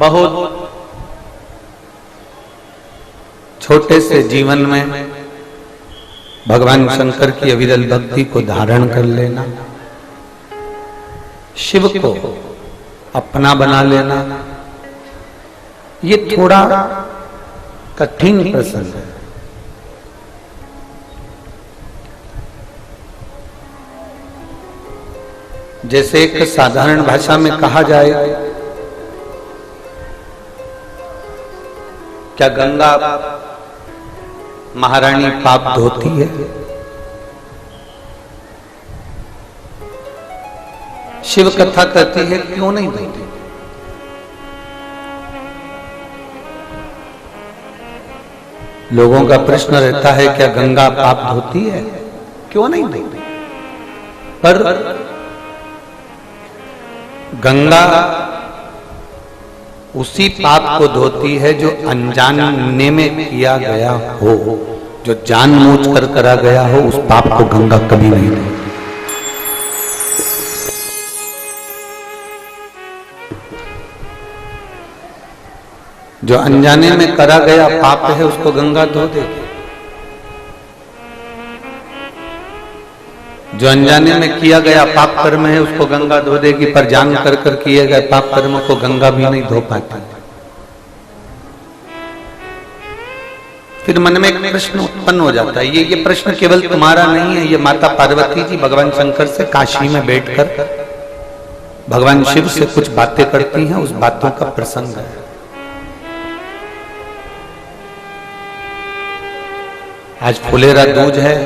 बहुत छोटे से जीवन में भगवान शंकर की अविरल भक्ति को धारण कर लेना, शिव को अपना बना लेना, ये थोड़ा कठिन प्रसंग है। जैसे एक साधारण भाषा में कहा जाए, क्या गंगा महारानी पाप धोती है? शिव कथा कहती है क्यों नहीं धोती? लोगों का प्रश्न रहता है क्या गंगा पाप धोती है? क्यों नहीं धोती? पर गंगा उसी पाप को धोती है जो अनजाने में किया गया हो, जो जानबूझकर करा गया हो, उस पाप को गंगा कभी नहीं धोती। जो अनजाने में करा गया पाप है उसको गंगा धो देगी। जो अनजाने में किया गया पाप कर्म है उसको गंगा धो देगी, पर जान कर किए गए पाप कर्म को गंगा भी नहीं धो पाती। फिर मन में एक प्रश्न उत्पन्न हो जाता है, ये प्रश्न केवल तुम्हारा नहीं है, ये माता पार्वती जी भगवान शंकर से काशी में बैठकर भगवान शिव से कुछ बातें करती हैं, उस बातों का प्रसंग है। आज फुलेरा दूज है,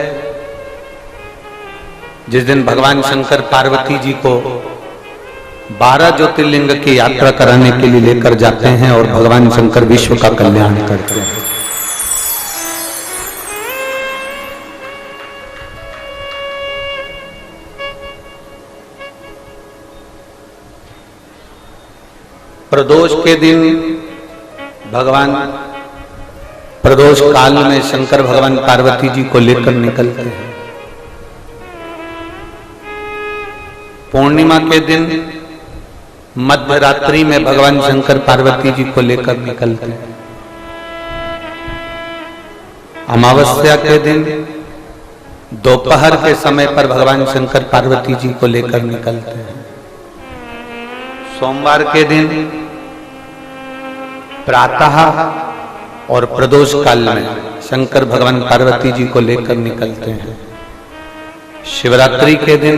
जिस दिन भगवान शंकर पार्वती जी को 12 ज्योतिर्लिंग की यात्रा कराने के लिए लेकर जाते हैं और भगवान शंकर विश्व का कल्याण करते हैं। प्रदोष के दिन भगवान प्रदोष काल में शंकर भगवान पार्वती जी को लेकर निकलते हैं। पूर्णिमा के दिन मध्य रात्रि में भगवान शंकर पार्वती जी को लेकर निकलते हैं। अमावस्या के दिन दोपहर के समय पर भगवान शंकर पार्वती जी को लेकर निकलते हैं। सोमवार के दिन प्रातः और प्रदोष काल में शंकर भगवान पार्वती जी को लेकर निकलते हैं। शिवरात्रि के दिन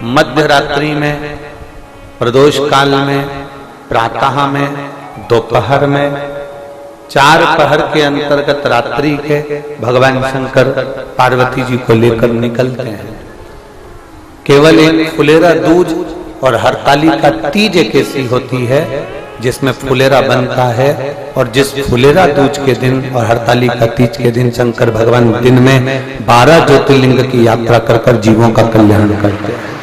मध्य रात्रि में, प्रदोष काल में, प्रातः में, दोपहर में, 4 पहर के अंतर्गत रात्रि के भगवान शंकर पार्वती जी को लेकर निकलते हैं। केवल एक फुलेरा दूज और हरतालिका तीज एक ऐसी होती है जिसमें फुलेरा बनता है, और जिस फुलेरा दूज के दिन और हरतालिका तीज के दिन शंकर भगवान दिन में 12 ज्योतिर्लिंग की यात्रा कर जीवों का कल्याण करते हैं।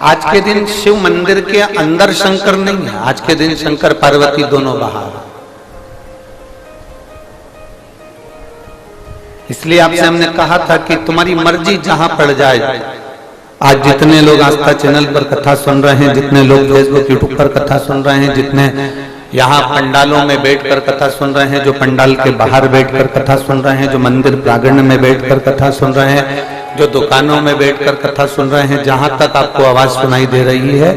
आज के दिन शिव मंदिर के अंदर शंकर नहीं है, आज के दिन शंकर पार्वती दोनों बाहर। इसलिए आपसे हमने कहा था कि तुम्हारी मर्जी जहां पड़ जाए। आज जितने लोग आस्था चैनल पर कथा सुन रहे हैं, जितने लोग फेसबुक यूट्यूब पर कथा सुन रहे हैं, जितने यहाँ पंडालों में बैठकर कथा सुन रहे हैं, जो पंडाल के बाहर बैठकर कथा सुन रहे हैं, जो मंदिर प्रांगण में बैठकर कथा सुन रहे हैं, जो दुकानों में बैठकर कथा सुन रहे हैं, जहां तक आपको आवाज सुनाई दे रही है,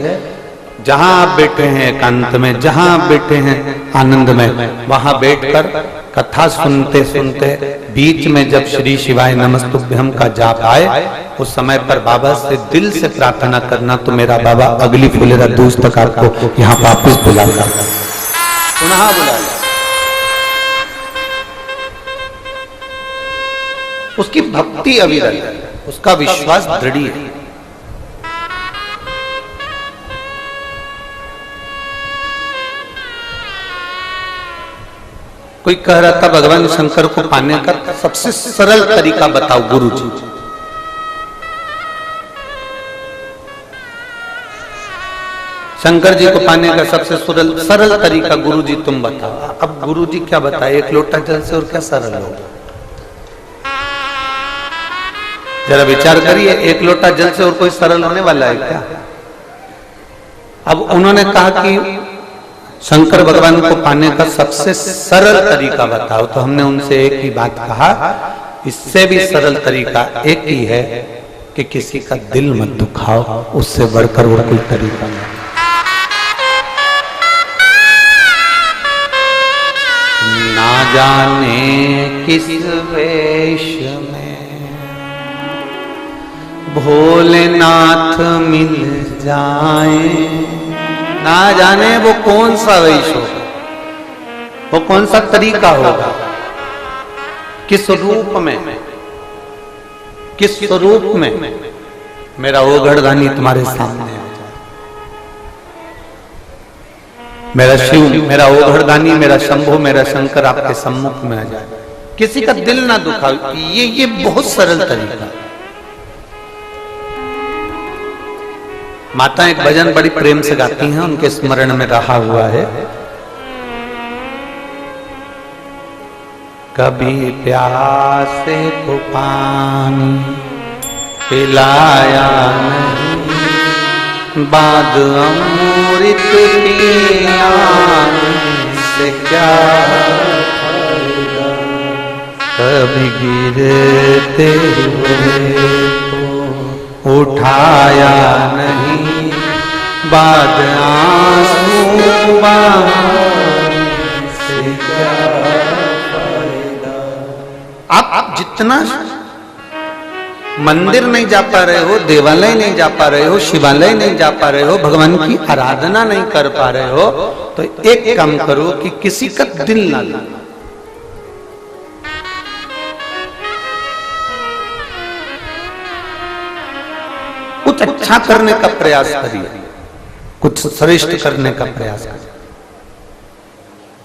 जहां आप बैठे हैं एकांत में, जहां आप बैठे हैं आनंद में, वहां बैठकर कथा सुनते सुनते बीच में जब श्री शिवाय नमस्तुभ्यम का जाप आए, उस समय पर बाबा से दिल से प्रार्थना करना, तो मेरा बाबा अगली फुलेरा दूज तक आपको यहाँ वापिस बुलाएगा, पुनः बुलाएगा। उसकी भक्ति अविरल है, उसका विश्वास दृढ़ है। कोई कह रहा था भगवान शंकर को पाने का सबसे सरल तरीका बताओ गुरुजी। शंकर जी को पाने का सबसे सरल तरीका गुरुजी तुम बताओ। अब गुरुजी क्या बताए, एक लोटा जल से और क्या सरल होगा। जरा विचार करिए, एक लोटा जल से और कोई सरल होने वाला है क्या? अब उन्होंने कहा कि शंकर भगवान को पाने का सबसे सरल तरीका बताओ, तो हमने उनसे एक ही बात कहा, इससे भी सरल तरीका एक ही है कि किसी का दिल मत दुखाओ, उससे बढ़कर वो कोई तरीका नहीं। ना जाने किस वेश में भोलेनाथ मिल जाए, ना जाने वो कौन सा वेश होगा, वो कौन सा तरीका होगा, किस रूप में, किस स्वरूप में मेरा वो गढ़दानी तुम्हारे सामने आ जाए, मेरा शिव, मेरा वो गढ़दानी, मेरा शंभो, मेरा शंकर आपके सम्मुख में आ जाए, किसी का दिल ना दुखाओ। ये बहुत सरल तरीका। माता एक भजन बड़ी प्रेम से गाती हैं, उनके स्मरण में रहा हुआ है, कभी प्यासे को पानी पिलाया नहीं, बाद अमृत पिया से क्या फायदा, कभी गिरते हुए को उठाया नहीं, बाद आंसू बहाने से क्या। आप जितना मंदिर नहीं जा पा रहे हो, देवालय नहीं जा पा रहे हो, शिवालय नहीं जा पा रहे हो, भगवान की आराधना नहीं कर पा रहे हो, तो एक काम करो कि किसी का दिल ना लगना। कुछ अच्छा करने का प्रयास करिए, कुछ श्रेष्ठ करने का प्रयास करिए।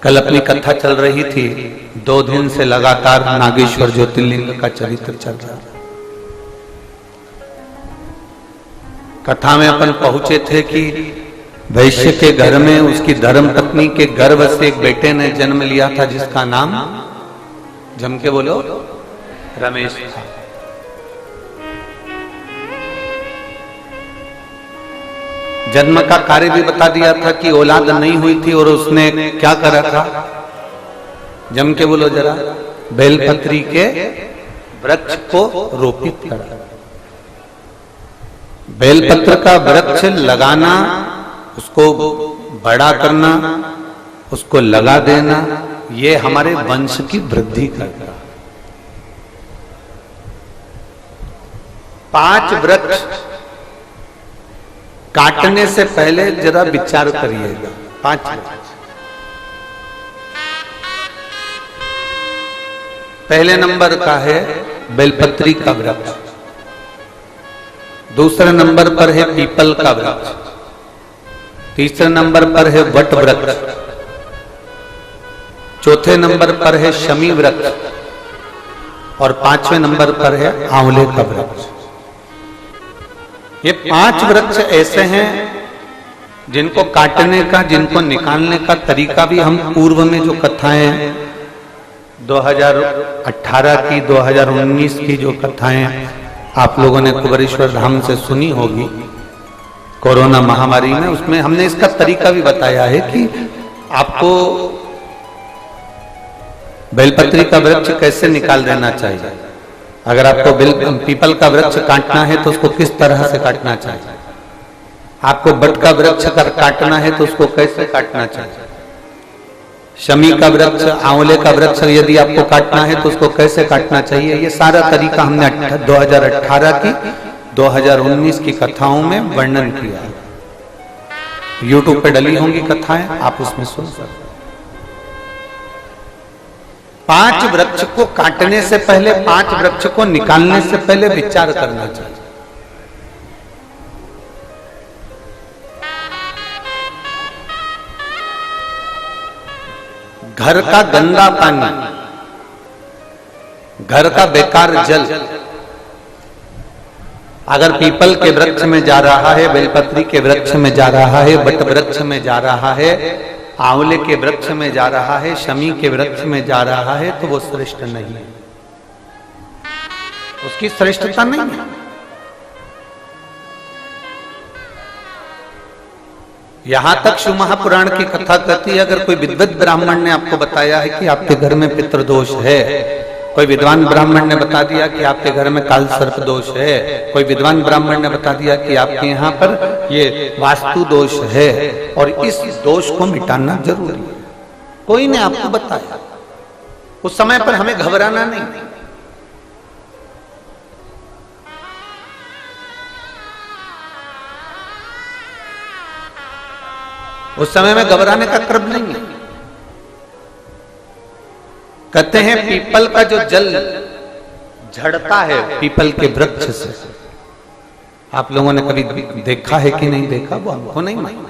कल अपनी कथा चल रही थी, 2 दिन से लगातार नागेश्वर ज्योतिर्लिंग का चरित्र चल रहा। कथा में अपन पहुंचे थे कि वैश्य के घर में उसकी धर्म पत्नी के गर्भ से एक बेटे ने जन्म लिया था, जिसका नाम जम के बोलो रमेश था। जन्म का कार्य भी बता दिया था कि औलाद नहीं हुई थी, और उसने क्या करा था, जम के बोलो जरा, बेलपत्री के वृक्ष को रोपित करा। बेलपत्र का वृक्ष लगाना, उसको बड़ा करना, उसको लगा देना, ये हमारे वंश की वृद्धि करता। 5 वृक्ष काटने से पहले जरा विचार करिएगा। 5 पहले नंबर का है बेलपत्री का वृक्ष, दूसरे नंबर पर है पीपल का वृक्ष, तीसरे नंबर पर है वट वृक्ष, चौथे नंबर पर है शमी वृक्ष, और 5वें नंबर पर है आंवले का वृक्ष। ये 5 वृक्ष ऐसे हैं जिनको काटने का, जिनको निकालने का तरीका भी हम पूर्व में जो कथाएं 2018 की, 2019 की जो कथाएं आप लोगों ने कुबेरेश्वर धाम से सुनी होगी कोरोना महामारी में, उसमें हमने इसका तरीका भी बताया है कि आपको बेलपत्री का वृक्ष कैसे निकाल देना चाहिए। अगर आपको पीपल का वृक्ष काटना है तो उसको किस तरह से काटना चाहिए, आपको बट का वृक्ष काटना है तो उसको कैसे काटना चाहिए, शमी का वृक्ष, आंवले का वृक्ष यदि आपको काटना है तो उसको कैसे काटना चाहिए। ये सारा तरीका हमने 2018 की, 2019 की कथाओं में वर्णन किया है। YouTube पे डली होंगी कथाएं, आप उसमें सुन सकते। 5 वृक्ष को काटने से पहले, 5 वृक्ष को निकालने से पहले विचार करना चाहिए। घर का गंदा पानी, घर का बेकार जल अगर पीपल के वृक्ष में जा रहा है, बेलपत्री के वृक्ष में जा रहा है, बट वृक्ष में जा रहा है, आंवले के वृक्ष में जा रहा है, शमी के वृक्ष में जा रहा है, तो वो श्रेष्ठ नहीं है। उसकी श्रेष्ठता नहीं है। यहां तक शिव महापुराण की कथा कहती है, अगर कोई विद्वत ब्राह्मण ने आपको बताया है कि आपके घर में पितृदोष है, कोई विद्वान ब्राह्मण ने बता दिया कि आपके घर में काल सर्प दोष है, कोई विद्वान ब्राह्मण ने बता दिया कि आपके यहाँ पर ये वास्तु दोष है और इस दोष को मिटाना जरूरी है, कोई ने आपको बताया, उस समय पर हमें घबराना नहीं। उस समय में घबराने का क्रम नहीं है। कहते हैं पीपल का जो जल झड़ता है पीपल के वृक्ष से, आप लोगों ने कभी देखा है कि नहीं देखा, वो हमको नहीं मालूम।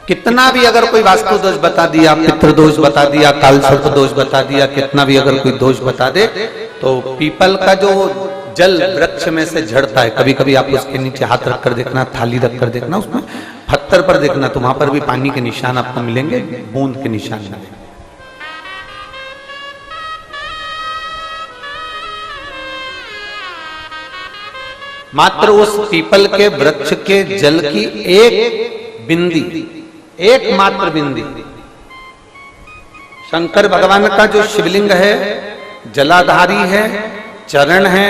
कितना भी अगर कोई वास्तु दोष बता दिया, पितृदोष बता दिया, काल सर्प दोष बता दिया, कितना भी अगर कोई दोष बता दे, तो पीपल का जो जल वृक्ष में से झड़ता है, कभी कभी आप उसके नीचे हाथ रखकर देखना, थाली रखकर देखना, उसमें पत्थर पर देखना, तो वहां पर भी पानी के निशान आपको मिलेंगे, बूंद के निशान मिलेंगे। मात्र उस पीपल के वृक्ष के जल की एक बिंदी, एकमात्र बिंदी, शंकर भगवान का जो शिवलिंग है जलाधारी है, चरण है,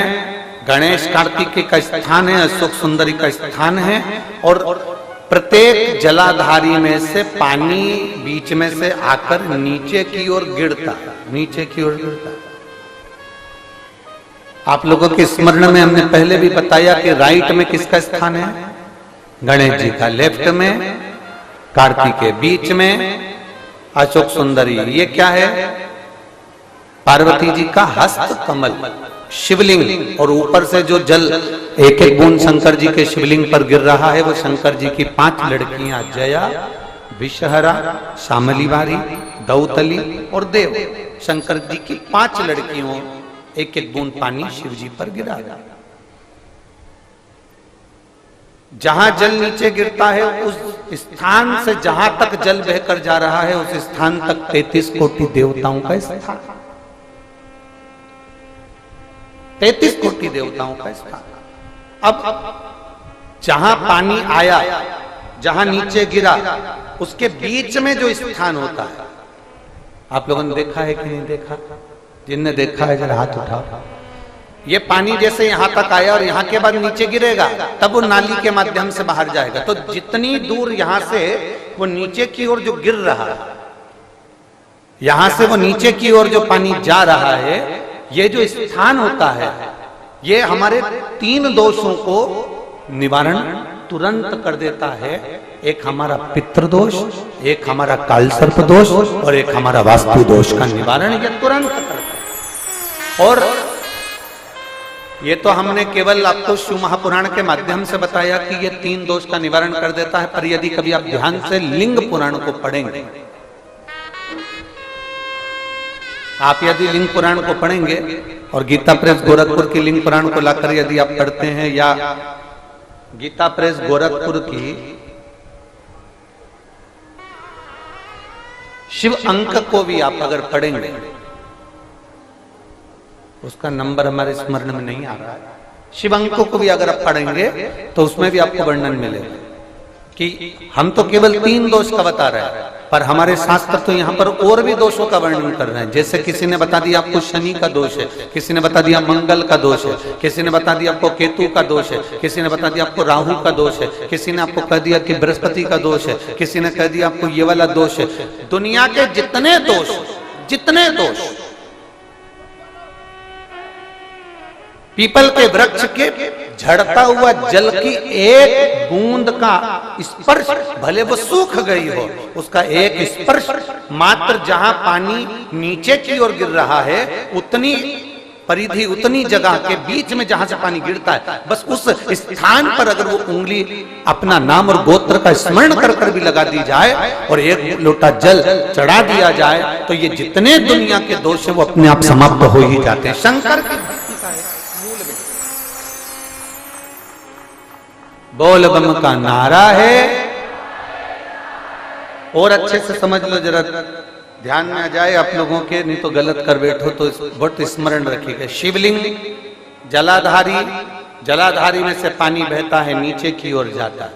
गणेश कार्तिकेय का स्थान है, अशोक सुंदरी का स्थान है, और प्रत्येक जलाधारी में से पानी बीच में से आकर नीचे की ओर गिरता है, नीचे की ओर गिरता है। आप लोगों के स्मरण में हमने पहले भी बताया कि राइट में किसका स्थान है, गणेश जी का, लेफ्ट में कार्तिकेय, बीच में अशोक सुंदरी, ये क्या है, पार्वती जी का हस्त कमल शिवलिंग, और ऊपर से जो जल एक एक बूंद शंकर जी के शिवलिंग पर गिर रहा है, वो शंकर जी की 5 लड़कियां जया, विषहरा, शामली बारी, दौतली और देव, शंकर जी की 5 लड़कियों एक एक बूंद पानी शिव जी पर गिरा। जहां जल नीचे गिरता है उस स्थान से जहां तक जल बहकर जा रहा है, उस स्थान तक 33 कोटि देवताओं का स्थान, 33 कोटि देवताओं का स्थान। अब जहां पानी आया, जहां नीचे गिरा, उसके बीच में जो स्थान होता है, आप लोगों ने देखा है कि नहीं देखा, जिनने देखा है जरा हाथ उठाओ। ये पानी जैसे यहां तक आया और यहां के बाद नीचे गिरेगा, तब वो नाली के माध्यम से बाहर जाएगा, तो जितनी दूर यहां से वो नीचे की ओर जो गिर रहा है, यहां से वो नीचे की ओर जो पानी जा रहा है, ये जो स्थान होता है, ये हमारे 3 दोषों को निवारण तुरंत कर देता है। एक हमारा पितृदोष, एक हमारा काल सर्प दोष, और एक हमारा वास्तु दोष का निवारण ये तुरंत करता है। और ये तो हमने केवल आपको शिव महापुराण के माध्यम से बताया कि ये 3 दोष का निवारण कर देता है, पर यदि कभी आप ध्यान से लिंग पुराण को पढ़ेंगे, आप यदि लिंग पुराण को पढ़ेंगे और गीता प्रेस गोरखपुर की लिंग पुराण को लाकर यदि आप पढ़ते हैं, या गीता प्रेस गोरखपुर की शिव अंक को भी आप अगर पढ़ेंगे, उसका नंबर हमारे स्मरण में नहीं आ रहा है, शिव अंक को भी अगर आप पढ़ेंगे तो उसमें भी आपको वर्णन मिलेगा कि हम तो केवल 3 दोष का बता रहे हैं, पर हमारे शास्त्र तो यहाँ पर और भी दोषों का वर्णन कर रहे हैं। जैसे किसी ने बता दिया आपको शनि का दोष है, किसी ने बता दिया मंगल का दोष है, किसी ने बता दिया आपको केतु का दोष है, किसी ने बता दिया आपको राहु का दोष है, किसी ने आपको कह दिया कि बृहस्पति का दोष है, किसी ने कह दिया आपको ये वाला दोष है। दुनिया के जितने दोष पीपल के वृक्ष के झड़ता हुआ जल की एक बूंद का स्पर्श, भले वो सूख गई हो, उसका एक स्पर्श मात्र जहां पानी नीचे की ओर गिर रहा है, उतनी परिधि, उतनी जगह के बीच में जहां से पानी गिरता है, बस उस स्थान पर अगर वो उंगली अपना नाम और गोत्र का स्मरण कर कर भी लगा दी जाए और एक लोटा जल चढ़ा दिया जाए, तो ये जितने दुनिया के दोष है वो अपने आप समाप्त हो ही जाते हैं। शंकर की भक्ति का मूल में बोल बम का नारा है। और अच्छे से समझ लो, जरा ध्यान में आ जाए आप लोगों के, नहीं तो गलत कर बैठो तो बहुत स्मरण रखिएगा। शिवलिंग जलाधारी, जलाधारी में से पानी बहता है नीचे की ओर जाता है।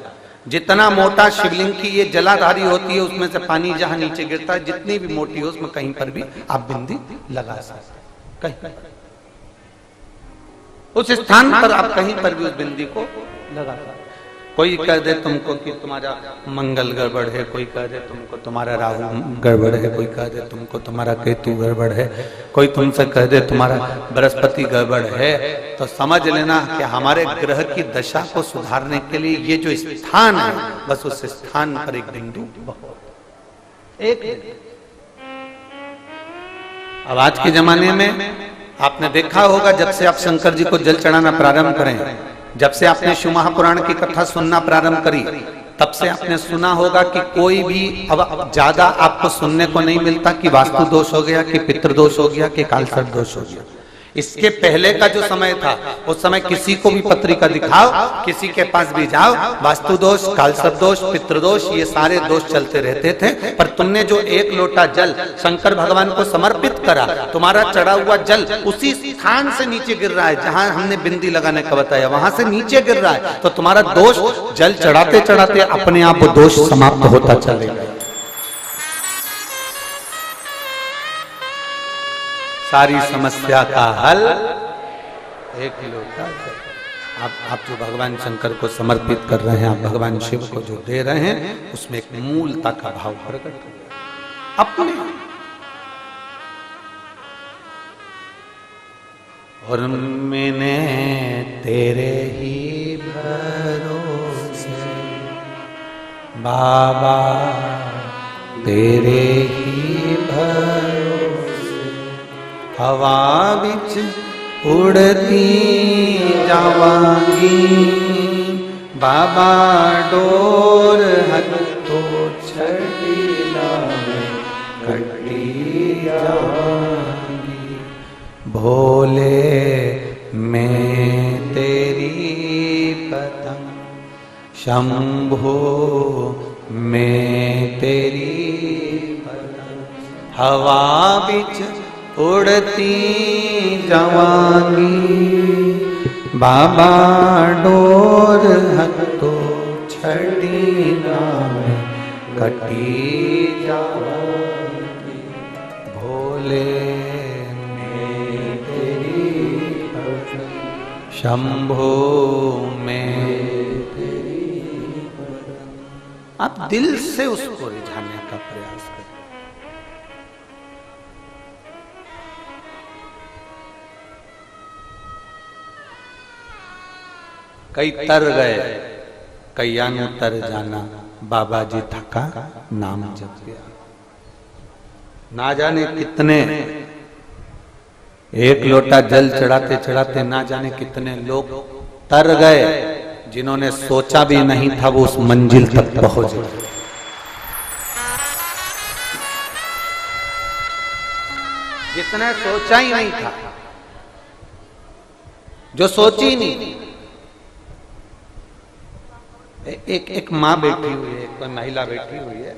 जितना मोटा शिवलिंग की ये जलाधारी होती है उसमें से पानी जहां नीचे गिरता है, जितनी भी मोटी हो उसमें कहीं पर भी आप बिंदी लगा सकते, कहीं उस स्थान पर आप कहीं पर भी उस बिंदी को लगा सकते। कोई कह दे तुमको कि तुम्हारा मंगल गड़बड़ है, कोई कह दे तुमको तुम्हारा राहु गड़बड़ है, कोई कह दे तुमको तुम्हारा केतु गड़बड़ है, कोई तुमसे कह दे तुम्हारा बृहस्पति गड़बड़ है, तो समझ लेना कि हमारे ग्रह की दशा को सुधारने के लिए ये जो स्थान है, बस उस स्थान पर एक बिंदु बहुत एक। अब आज के जमाने में आपने देखा होगा, जब से आप शंकर जी को जल चढ़ाना प्रारंभ करें, जब से आपने शिव महापुराण की कथा सुनना प्रारंभ करी, तब से आपने सुना होगा कि कोई भी अब ज्यादा आपको सुनने को नहीं मिलता कि वास्तु दोष हो गया, कि पितृदोष हो गया, कि कालसर्प दोष हो गया। इसके पहले का जो समय था, उस समय किसी को भी पत्रिका दिखाओ, किसी के पास भी जाओ, वास्तु दोष, कालसर्प दोष, पितृदोष, ये सारे दोष चलते रहते थे। पर तुमने जो एक लोटा जल शंकर भगवान को समर्पित करा, तुम्हारा चढ़ा हुआ जल उसी स्थान से नीचे गिर रहा है जहां हमने बिंदी लगाने का बताया, वहां से नीचे गिर रहा है, तो तुम्हारा दोष जल चढ़ाते चढ़ाते अपने आप वो दोष समाप्त होता चलेगा। सारी समस्या का हल एक लोटा जल। आप जो भगवान शंकर को समर्पित कर रहे हैं, आप भगवान शिव को जो दे रहे हैं, उसमें एक मूलता का भाव प्रकट हो अपने। और मैंने तेरे ही भरोसे बाबा, तेरे ही भरोसे हवा बिच उड़ती जावांगी, बाबा डोर हथो छड़ीला कटी जावांगी। भोले मैं तेरी पतंग, शंभो मैं तेरी पतंग, हवा बिच उड़ती जावांगी, बाबा डोर हथो छड़ी नाम कटी जावांगी। भोले मैं तेरी पतंग, शंभो मैं तेरी पतंग। आप दिल से उसको रिझाने का प्रयास करें। कई तर गए, कई यानु तर जाना, बाबा जी थका नाम जप गया। ना जाने कितने एक लोटा जल चढ़ाते चढ़ाते ना जाने कितने लोग तर गए, जिन्होंने सोचा भी नहीं था वो उस मंजिल तक पहुंच गए। जिसने सोचा ही नहीं था, जो सोची नहीं। एक माँ बैठी हुई है, कोई महिला बैठी हुई है,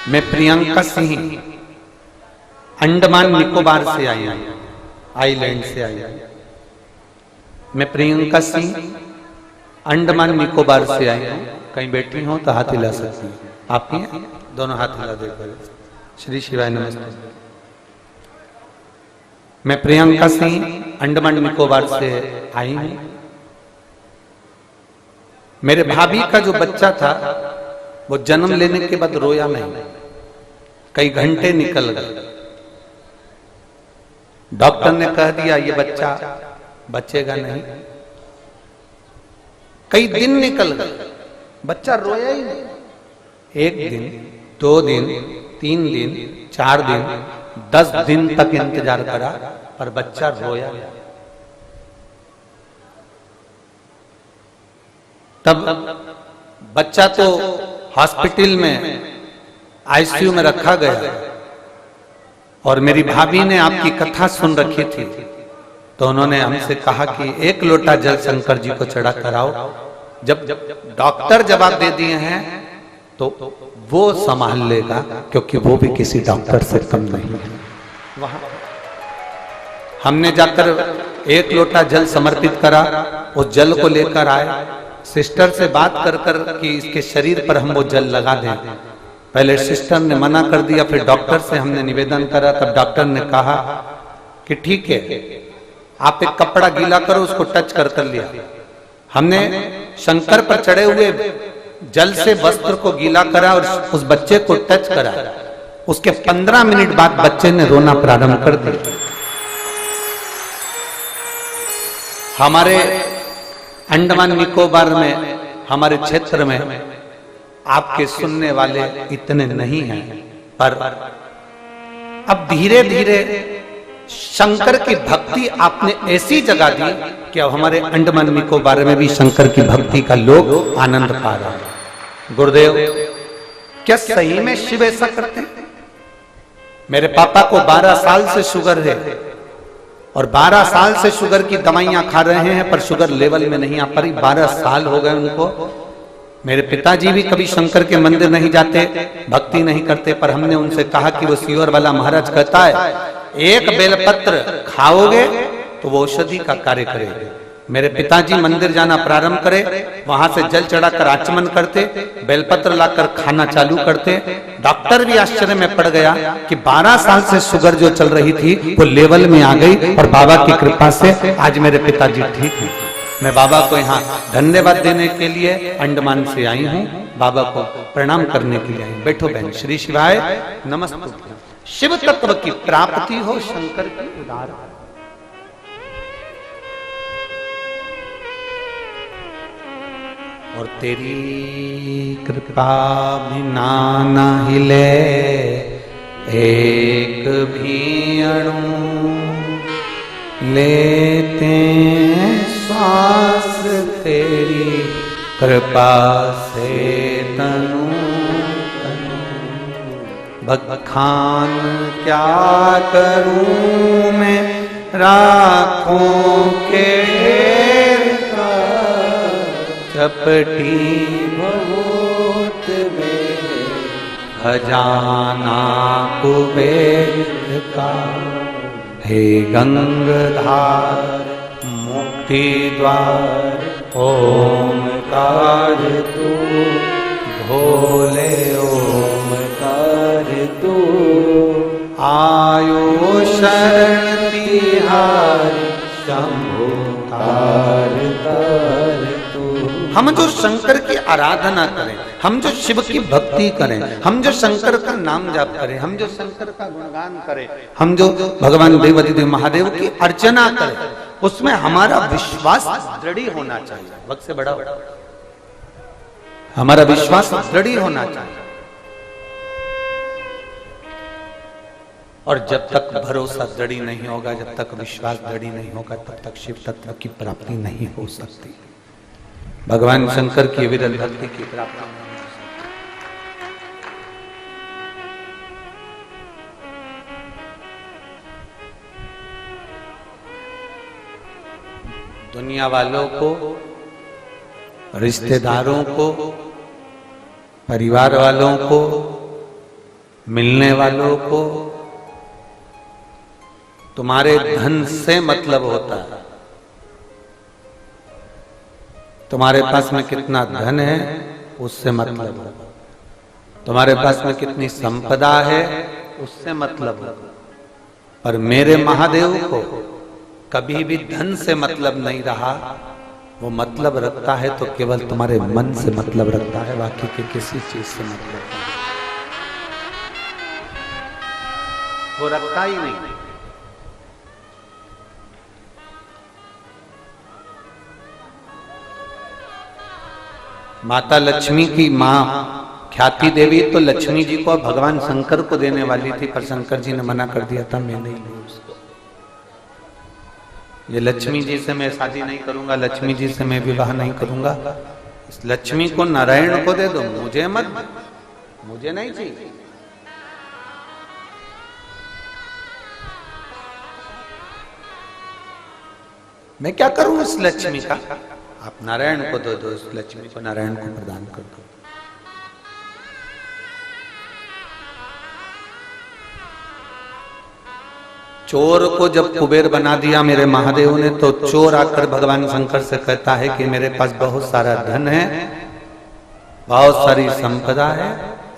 मैं प्रियंका सिंह, अंडमान निकोबार से आई हूं, आइलैंड से आई हूं। मैं प्रियंका सिंह अंडमान निकोबार से आई हूं। कहीं बैठी हो तो हाथ हिला सकती हैं। आप ही हैं? दोनों हाथ हिला देकर श्री शिवाय नमस्ते। मैं प्रियंका सिंह अंडमान निकोबार से आई हूं। मेरे भाभी का जो बच्चा था वो जन्म लेने के बाद रोया नहीं, कई घंटे निकल गए। डॉक्टर ने कह दिया ये बच्चा बचेगा नहीं। कई दिन निकल गए, बच्चा रोया ही नहीं। एक दिन, 2 दिन, 3 दिन, 4 दिन, 10 दिन तक इंतजार करा पर बच्चा रोया। तब बच्चा तो हॉस्पिटल में आईसीयू में रखा गया और मेरी भाभी ने आपकी कथा सुन रखी थी, तो उन्होंने हमसे कहा कि 1 लोटा जल शंकर जी को चढ़ा कराओ। जब डॉक्टर जवाब दे दिए हैं तो वो संभाल लेगा, क्योंकि वो भी किसी डॉक्टर से कम नहीं है। वहां हमने जाकर 1 लोटा जल समर्पित करा, उस जल को लेकर आए, सिस्टर से बात कर कर कि इसके शरीर पर हम वो जल लगा दें। पहले सिस्टर ने मना कर दिया, फिर डॉक्टर से हमने निवेदन करा, तब डॉक्टर ने कहा कि ठीक है, आप एक कपड़ा गीला करो, उसको टच कर लिया। हमने शंकर पर चढ़े हुए जल से वस्त्र को गीला करा और उस बच्चे को टच करा। उसके 15 मिनट बाद बच्चे ने रोना प्रारंभ कर दिया। हमारे अंडमान निकोबार में, हमारे क्षेत्र में आपके सुनने वाले इतने नहीं हैं, पर अब धीरे धीरे शंकर की भक्ति आपने ऐसी जगह दी कि अब हमारे अंडमान निकोबार में भी शंकर की भक्ति का लोग आनंद पा रहा है। गुरुदेव, क्या सही में शिव ऐसा करते हैं? मेरे पापा को 12 साल से शुगर है और 12 साल से शुगर की दवाइयां खा रहे हैं, पर शुगर लेवल में नहीं आ पा रही। 12 साल हो गए उनको। मेरे पिताजी भी कभी शंकर के मंदिर नहीं जाते, भक्ति नहीं करते, पर हमने उनसे कहा कि वो सीवर वाला महाराज कहता है 1 बेलपत्र खाओगे तो वो औषधि का कार्य करेगा। मेरे पिताजी मंदिर जाना प्रारंभ करे, वहां से जल चढ़ाकर आचमन करते, बेलपत्र लाकर खाना चालू करते। डॉक्टर भी आश्चर्य में पड़ गया कि 12 साल से शुगर जो चल रही थी वो लेवल में आ गई, और बाबा की कृपा से आज मेरे पिताजी ठीक हैं। मैं बाबा को यहाँ धन्यवाद देने के लिए अंडमान से आई हूँ, बाबा को प्रणाम करने के लिए आई। बैठो बहन। श्री शिवाय नमस्ते। शिव तत्व की प्राप्ति हो, शंकर की उदार। और तेरी कृपा बिना न हिले एक भी अणु, लेते श्वास तेरी कृपा से तनु। बखान क्या करूं मैं राखों के चपटी बहुत मेरे खजाना कुबेर का। हे गंगाधार मुक्ति द्वार ओमकार तू, भोले ओमकार तू। आयो शरण तिहारी शंभु तार तार तू। हम जो शंकर की आराधना करें, हम जो शिव की भक्ति करें, हम जो शंकर का नाम जाप करें, हम जो शंकर का गुणगान करें, हम जो भगवान देवादिदेव महादेव की अर्चना करें, उसमें हमारा विश्वास दृढ़ होना चाहिए। वक्त से बड़ा हमारा विश्वास दृढ़ होना चाहिए। और जब तक भरोसा दृढ़ नहीं होगा, जब तक विश्वास दृढ़ नहीं होगा, तब तक शिव तत्व की प्राप्ति नहीं हो सकती। भगवान शंकर की विरल भक्ति की प्राप्ति नहीं हो सकती। दुनिया वालों को, रिश्तेदारों को, परिवार वालों को, मिलने वालों को तुम्हारे धन से मतलब होता है। तुम्हारे पास में कितना धन है उससे मतलब होगा, तुम्हारे पास में कितनी संपदा है उससे मतलब होगा। पर मेरे महादेव को कभी भी धन से मतलब नहीं रहा। वो मतलब रखता है तो केवल तुम्हारे मन से मतलब रखता है, बाकी के किसी चीज से मतलब नहीं, वो रखता ही नहीं। माता लक्ष्मी की माँ ख्याति देवी तो लक्ष्मी जी को भगवान शंकर को देने वाली थी, पर शंकर जी ने मना कर दिया था, मैं नहीं लूं उसको। ये लक्ष्मी जी से मैं शादी नहीं करूंगा, लक्ष्मी जी से मैं विवाह नहीं करूंगा, इस लक्ष्मी को नारायण को दे दो, मुझे मत, मुझे नहीं चाहिए। मैं क्या करूं उस लक्ष्मी का? आप नारायण को दो, उस लक्ष्मी को नारायण को प्रदान कर दो। चोर को जब कुबेर बना दिया मेरे महादेव ने, तो चोर आकर भगवान शंकर से कहता है कि मेरे पास बहुत सारा धन है, बहुत सारी संपदा है,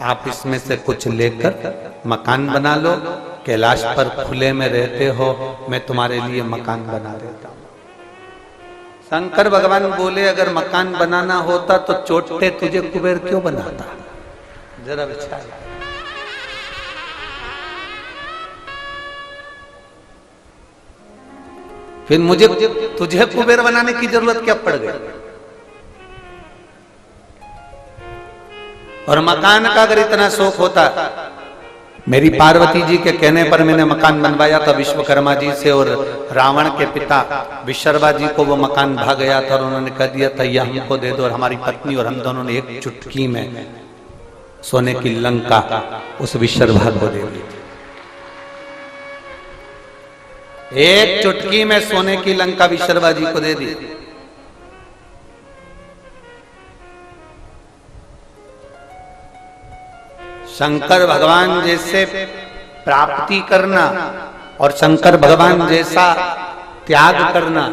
आप इसमें से कुछ लेकर मकान बना लो, कैलाश पर खुले में रहते हो, मैं तुम्हारे लिए मकान बना देता हूं। शंकर भगवान बोले अगर मकान बनाना होता तो चोटे तुझे कुबेर क्यों बनाता? जरा विचार। फिर मुझे तुझे कुबेर बनाने की जरूरत क्या पड़ गई? और मकान का अगर इतना शौक होता, मेरी पार्वती जी के कहने पर मैंने मकान बनवाया था विश्वकर्मा जी से, और रावण के पिता विशर्वा जी को वो मकान भाग गया था और उन्होंने कह दिया था यह हमको दे दो, और हमारी पत्नी और हम दोनों ने एक चुटकी में सोने की लंका उस विशर्वा को दे दी। एक चुटकी में सोने की लंका विशर्वा जी को दे दी। शंकर भगवान जैसे प्राप्ति करना और शंकर भगवान जैसा त्याग करना,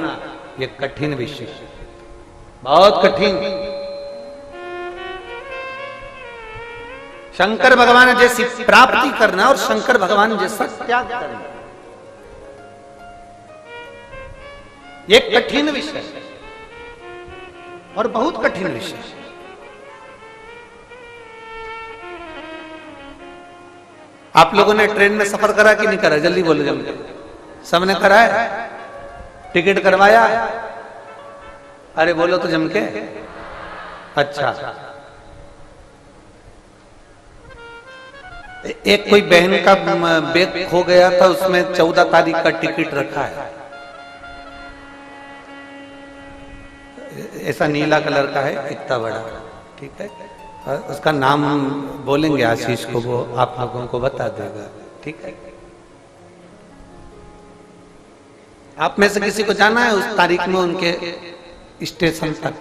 ये कठिन विषय, बहुत कठिन। शंकर भगवान जैसी प्राप्ति करना और शंकर भगवान जैसा त्याग करना, ये कठिन विषय और बहुत कठिन विषय। आप लोगों ने ट्रेन में सफर करा कि नहीं करा? जल्दी बोलो जल्दी। सबने करा है? टिकट करवाया? अरे बोलो तो जम के। अच्छा, एक कोई बहन का बैग खो गया था, उसमें 14 तारीख का टिकट रखा है, ऐसा नीला कलर का है, इतना बड़ा, ठीक है। उसका नाम बोलेंगे आशीष को, वो आप लोगों को बता देगा, ठीक है। आप में से किसी को जाना है उस तारीख में उनके स्टेशन तक?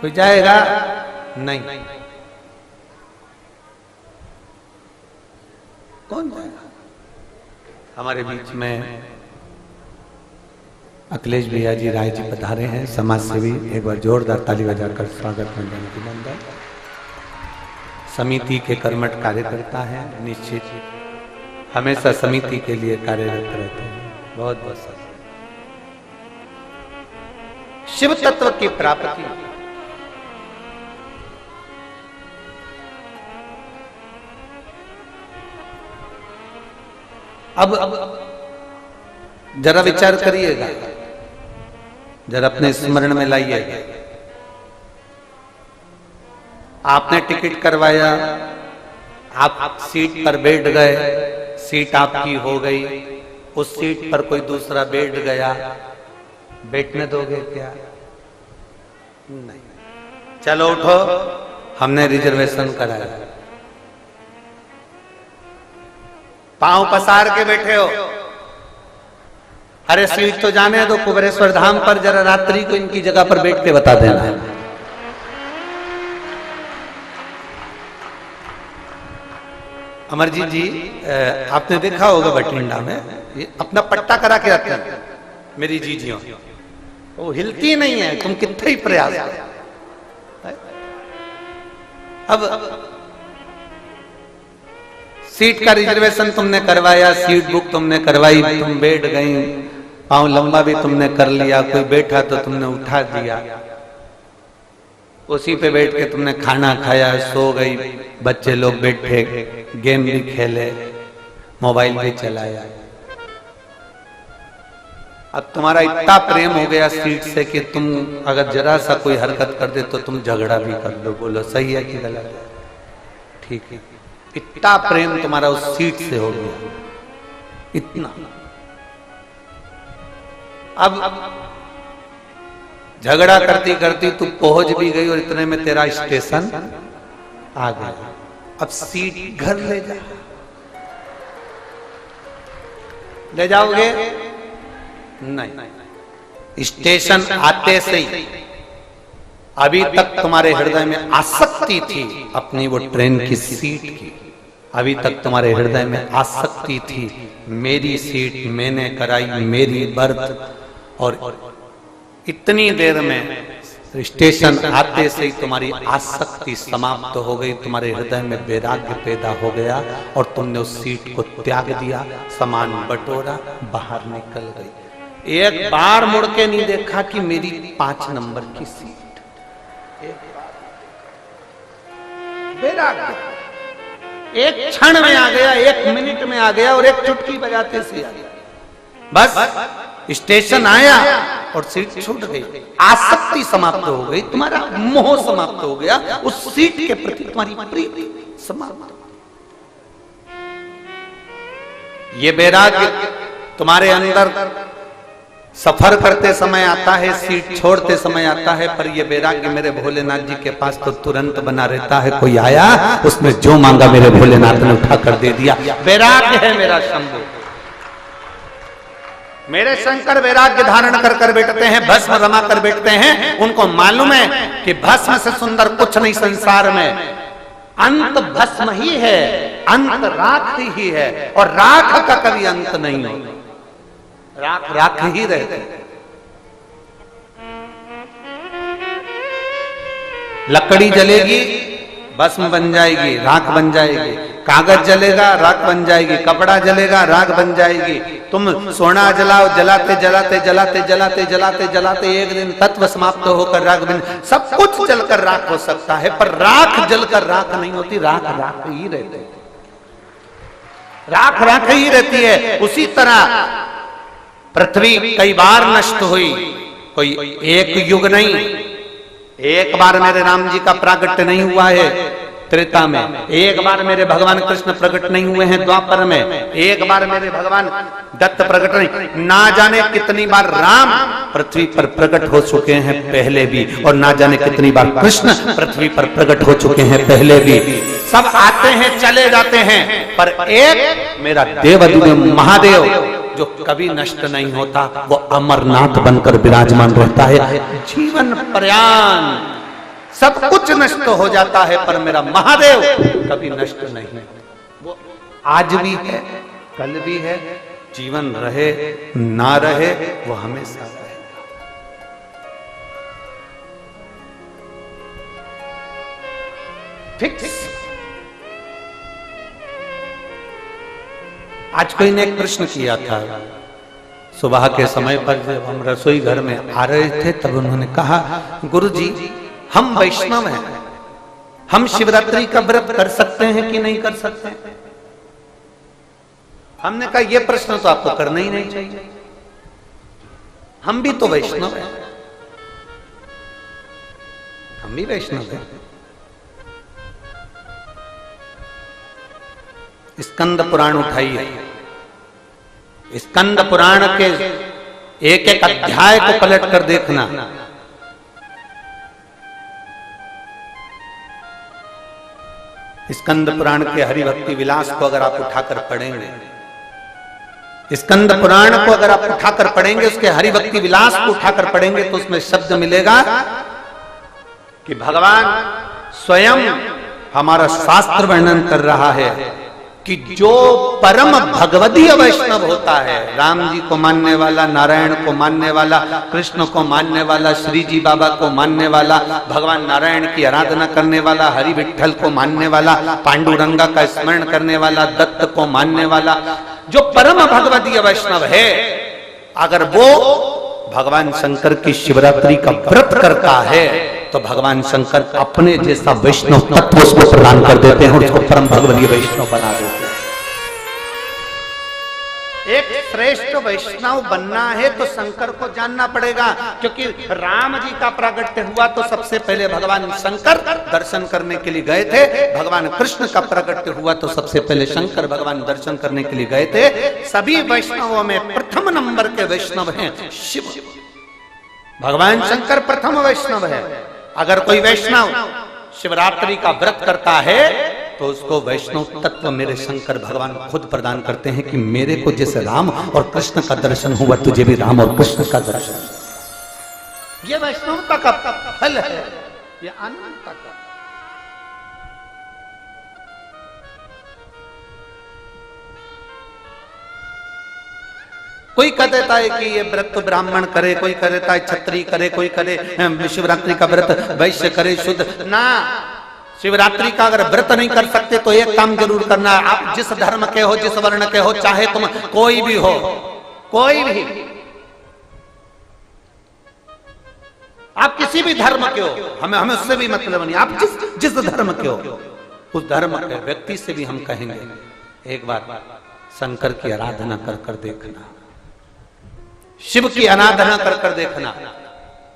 कोई जाएगा? नहीं। कौन जाएगा? हमारे बीच में अखिलेश भैया जी राय जी पधारे हैं, समाज सेवी। एक बार जोरदार ताली बजाकर स्वागत मंडल। समिति के कर्मठ कार्यकर्ता हैं, निश्चित हमेशा समिति के लिए कार्यरत रहते हैं। बहुत बहुत शिव तत्व की प्राप्ति, अब जरा विचार करिएगा, जरा अपने स्मरण में लाइएगा। आपने टिकट करवाया, आप सीट पर बैठ गए, सीट आपकी हो गई, उस सीट पर कोई दूसरा बैठ गया, बैठने दोगे क्या? नहीं। चलो उठो, हमने रिजर्वेशन कराया, पांव पसार के बैठे हो। अरे सीट तो जाने दो, कुबेरेश्वर धाम पर जरा रात्रि को इनकी जगह पर बैठ के बता देना है। अमरजीत जी, आपने देखा होगा बठिंडा में ये अपना पट्टा करा के रखते हैं मेरी जीजियों, वो हिलती नहीं है, तुम कितने ही प्रयास करो। अब सीट का रिजर्वेशन तुमने करवाया, सीट बुक तुमने करवाई, तुम बैठ गई, पांव लंबा भी तुमने कर लिया, कोई बैठा तो तुमने उठा दिया, उसी पे बैठ के तुमने खाना खाया, सो गई, बच्चे लोग बैठे, गेम भी खेले, मोबाइल भी चलाया। अब तुम्हारा इतना प्रेम हो गया सीट से कि तुम अगर जरा सा कोई हरकत कर दे तो तुम झगड़ा भी कर लो। बोलो सही है कि गलत है? ठीक है, इतना प्रेम तुम्हारा उस सीट से हो गया, इतना। अब झगड़ा करती करती तू पहुंच भी गई और इतने में तेरा स्टेशन आ गया। अब सीट घर ले जा, ले जाओगे? नहीं। स्टेशन आते से ही अभी तक तुम्हारे हृदय में आसक्ति थी अपनी वो ट्रेन की सीट की, अभी तक तुम्हारे हृदय में आसक्ति थी मेरी सीट मैंने कराई, मेरी बर्थ। और इतनी देर में स्टेशन आते से ही तुम्हारी आसक्ति समाप्त हो गई, तुम्हारे हृदय में वैराग्य पैदा हो गया और तुमने उस सीट को त्याग दिया, सामान बटोरा, बाहर निकल गई। एक बार मुड़ के नहीं देखा कि मेरी 5 नंबर की सीट। वैराग्य एक क्षण में आ गया, 1 मिनट में आ गया और एक चुटकी बजाते से आ गया। बस स्टेशन आया और सीट छूट गई, आसक्ति समाप्त हो गई, तुम्हारा मोह समाप्त हो गया, उस सीट के प्रति तुम्हारी प्रीति समाप्त। ये वैराग्य तुम्हारे अंदर सफर करते समय आता है, सीट छोड़ते समय आता है, पर ये वैराग्य मेरे भोलेनाथ जी के पास तो तुरंत बना रहता है। कोई आया, उसने जो मांगा मेरे भोलेनाथ ने उठा कर दे दिया। वैराग्य है मेरा शंभु। मेरे शंकर वैराग्य धारण कर कर बैठते हैं, भस्म रमा कर बैठते हैं। उनको मालूम है कि भस्म से सुंदर कुछ नहीं संसार में, अंत भस्म ही है, अंत राख ही है, और राख का कभी अंत नहीं होता, राख राख ही रहते। लकड़ी जलेगी भस्म बन जाएगी, राख बन जाएगी। कागज जलेगा राख बन जाएगी, कपड़ा जलेगा राख बन जाएगी। तुम सोना जलाओ, जलाते जलाते जलाते जलाते जलाते जलाते एक दिन तत्व समाप्त होकर राख बन, सब कुछ जलकर राख हो सकता है, पर राख जलकर राख नहीं होती, राख राख ही रहती है, राख राख ही रहती है। उसी तरह पृथ्वी कई बार नष्ट हुई, कोई एक युग नहीं। एक बार मेरे राम जी का प्रागट्य नहीं हुआ है त्रेता में, एक बार मेरे भगवान कृष्ण प्रकट नहीं हुए हैं द्वापर में, एक बार मेरे भगवान दत्त प्रकट नहीं, ना जाने कितनी बार राम पृथ्वी पर प्रकट हो चुके हैं पहले भी, और ना जाने कितनी बार कृष्ण पृथ्वी पर प्रकट हो चुके हैं पहले भी। सब आते हैं चले जाते हैं, पर एक मेरा देवाधिदेव महादेव जो कभी नष्ट नहीं होता, वो अमरनाथ बनकर विराजमान रहता है जीवन पर्यंत। सब कुछ नष्ट हो जाता है, पर मेरा महादेव कभी नष्ट नहीं, वो आज भी है, कल भी है, जीवन रहे ना रहे वो हमेशा रहेगा। फिक्स। आज कोई ने एक प्रश्न किया था सुबह के समय पर, जब हम रसोई घर में आ रहे थे, तब उन्होंने कहा, गुरुजी हम वैष्णव हैं, हम शिवरात्रि का व्रत कर सकते हैं कि नहीं कर सकते? हमने कहा यह प्रश्न तो आपको करना ही नहीं चाहिए, हम भी तो वैष्णव हैं, हम भी वैष्णव हैं। स्कंद पुराण उठाइए, स्कंद पुराण के एक एक अध्याय को पलट कर देखना। स्कंद पुराण के हरिभक्ति विलास को अगर आप उठाकर पढ़ेंगे, स्कंद पुराण को अगर आप उठाकर पढ़ेंगे, उसके हरिभक्ति विलास को उठाकर पढ़ेंगे, तो उसमें शब्द मिलेगा कि भगवान स्वयं हमारा शास्त्र वर्णन कर रहा है कि जो परम भगवदीय वैष्णव होता है, राम जी को मानने वाला, नारायण को मानने वाला, कृष्ण को मानने वाला, श्री जी बाबा को मानने वाला, भगवान नारायण की आराधना करने वाला, हरि विठल को मानने वाला, पांडुरंगा का स्मरण करने वाला, दत्त को मानने वाला, जो परम भगवदीय वैष्णव है, अगर वो भगवान शंकर की शिवरात्रि का व्रत करता है, तो भगवान शंकर अपने जैसा वैष्णव तत्व उसको प्रदान कर देते हैं और उसको परम भगवदीय वैष्णव बना देते हैं। एक श्रेष्ठ वैष्णव बनना है तो शंकर को जानना पड़ेगा, क्योंकि राम जी का प्रागट्य हुआ तो सबसे पहले भगवान शंकर दर्शन करने के लिए गए थे, भगवान कृष्ण का प्रागट्य हुआ तो सबसे पहले शंकर भगवान दर्शन करने के लिए गए थे। सभी वैष्णवों में प्रथम नंबर के वैष्णव हैं शिव, भगवान शंकर प्रथम वैष्णव है। अगर कोई वैष्णव शिवरात्रि का व्रत करता है तो उसको वैष्णव तत्व मेरे शंकर भगवान खुद प्रदान करते हैं कि मेरे को जैसे राम और कृष्ण का दर्शन हुआ, तुझे भी राम और कृष्ण का दर्शन। ये वैष्णवता का फल है, ये अनंतता का। कोई कह देता है कि ये व्रत तो ब्राह्मण करे, कोई कह देता है क्षत्रिय करे, कोई करे शिवरात्रि का व्रत वैश्य करे, शुद्ध ना। शिवरात्रि का अगर व्रत नहीं कर सकते तो एक काम जरूर करना, आप जिस धर्म के हो, जिस वर्ण के हो, चाहे तुम कोई भी हो, कोई भी, आप किसी भी धर्म के हो, हमें उससे भी मतलब नहीं, आप जिस धर्म के हो उस धर्म के व्यक्ति से भी हम कहेंगे एक बार शंकर की आराधना कर देखना, शिव की आराधना कर देखना,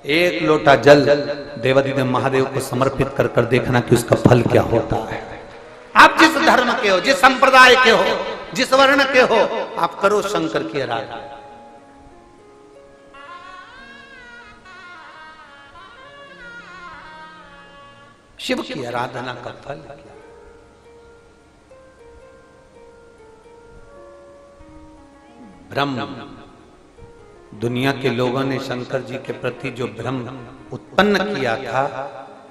एक लोटा जल देवाधिदेव महादेव को समर्पित कर देखना कि उसका फल क्या होता है। आप जिस धर्म के हो, जिस संप्रदाय के हो, जिस वर्ण के हो, आप करो शंकर की आराधना। शिव की आराधना का फल क्या? भ्रम, दुनिया के लोगों ने शंकर जी के प्रति जो भ्रम उत्पन्न किया था,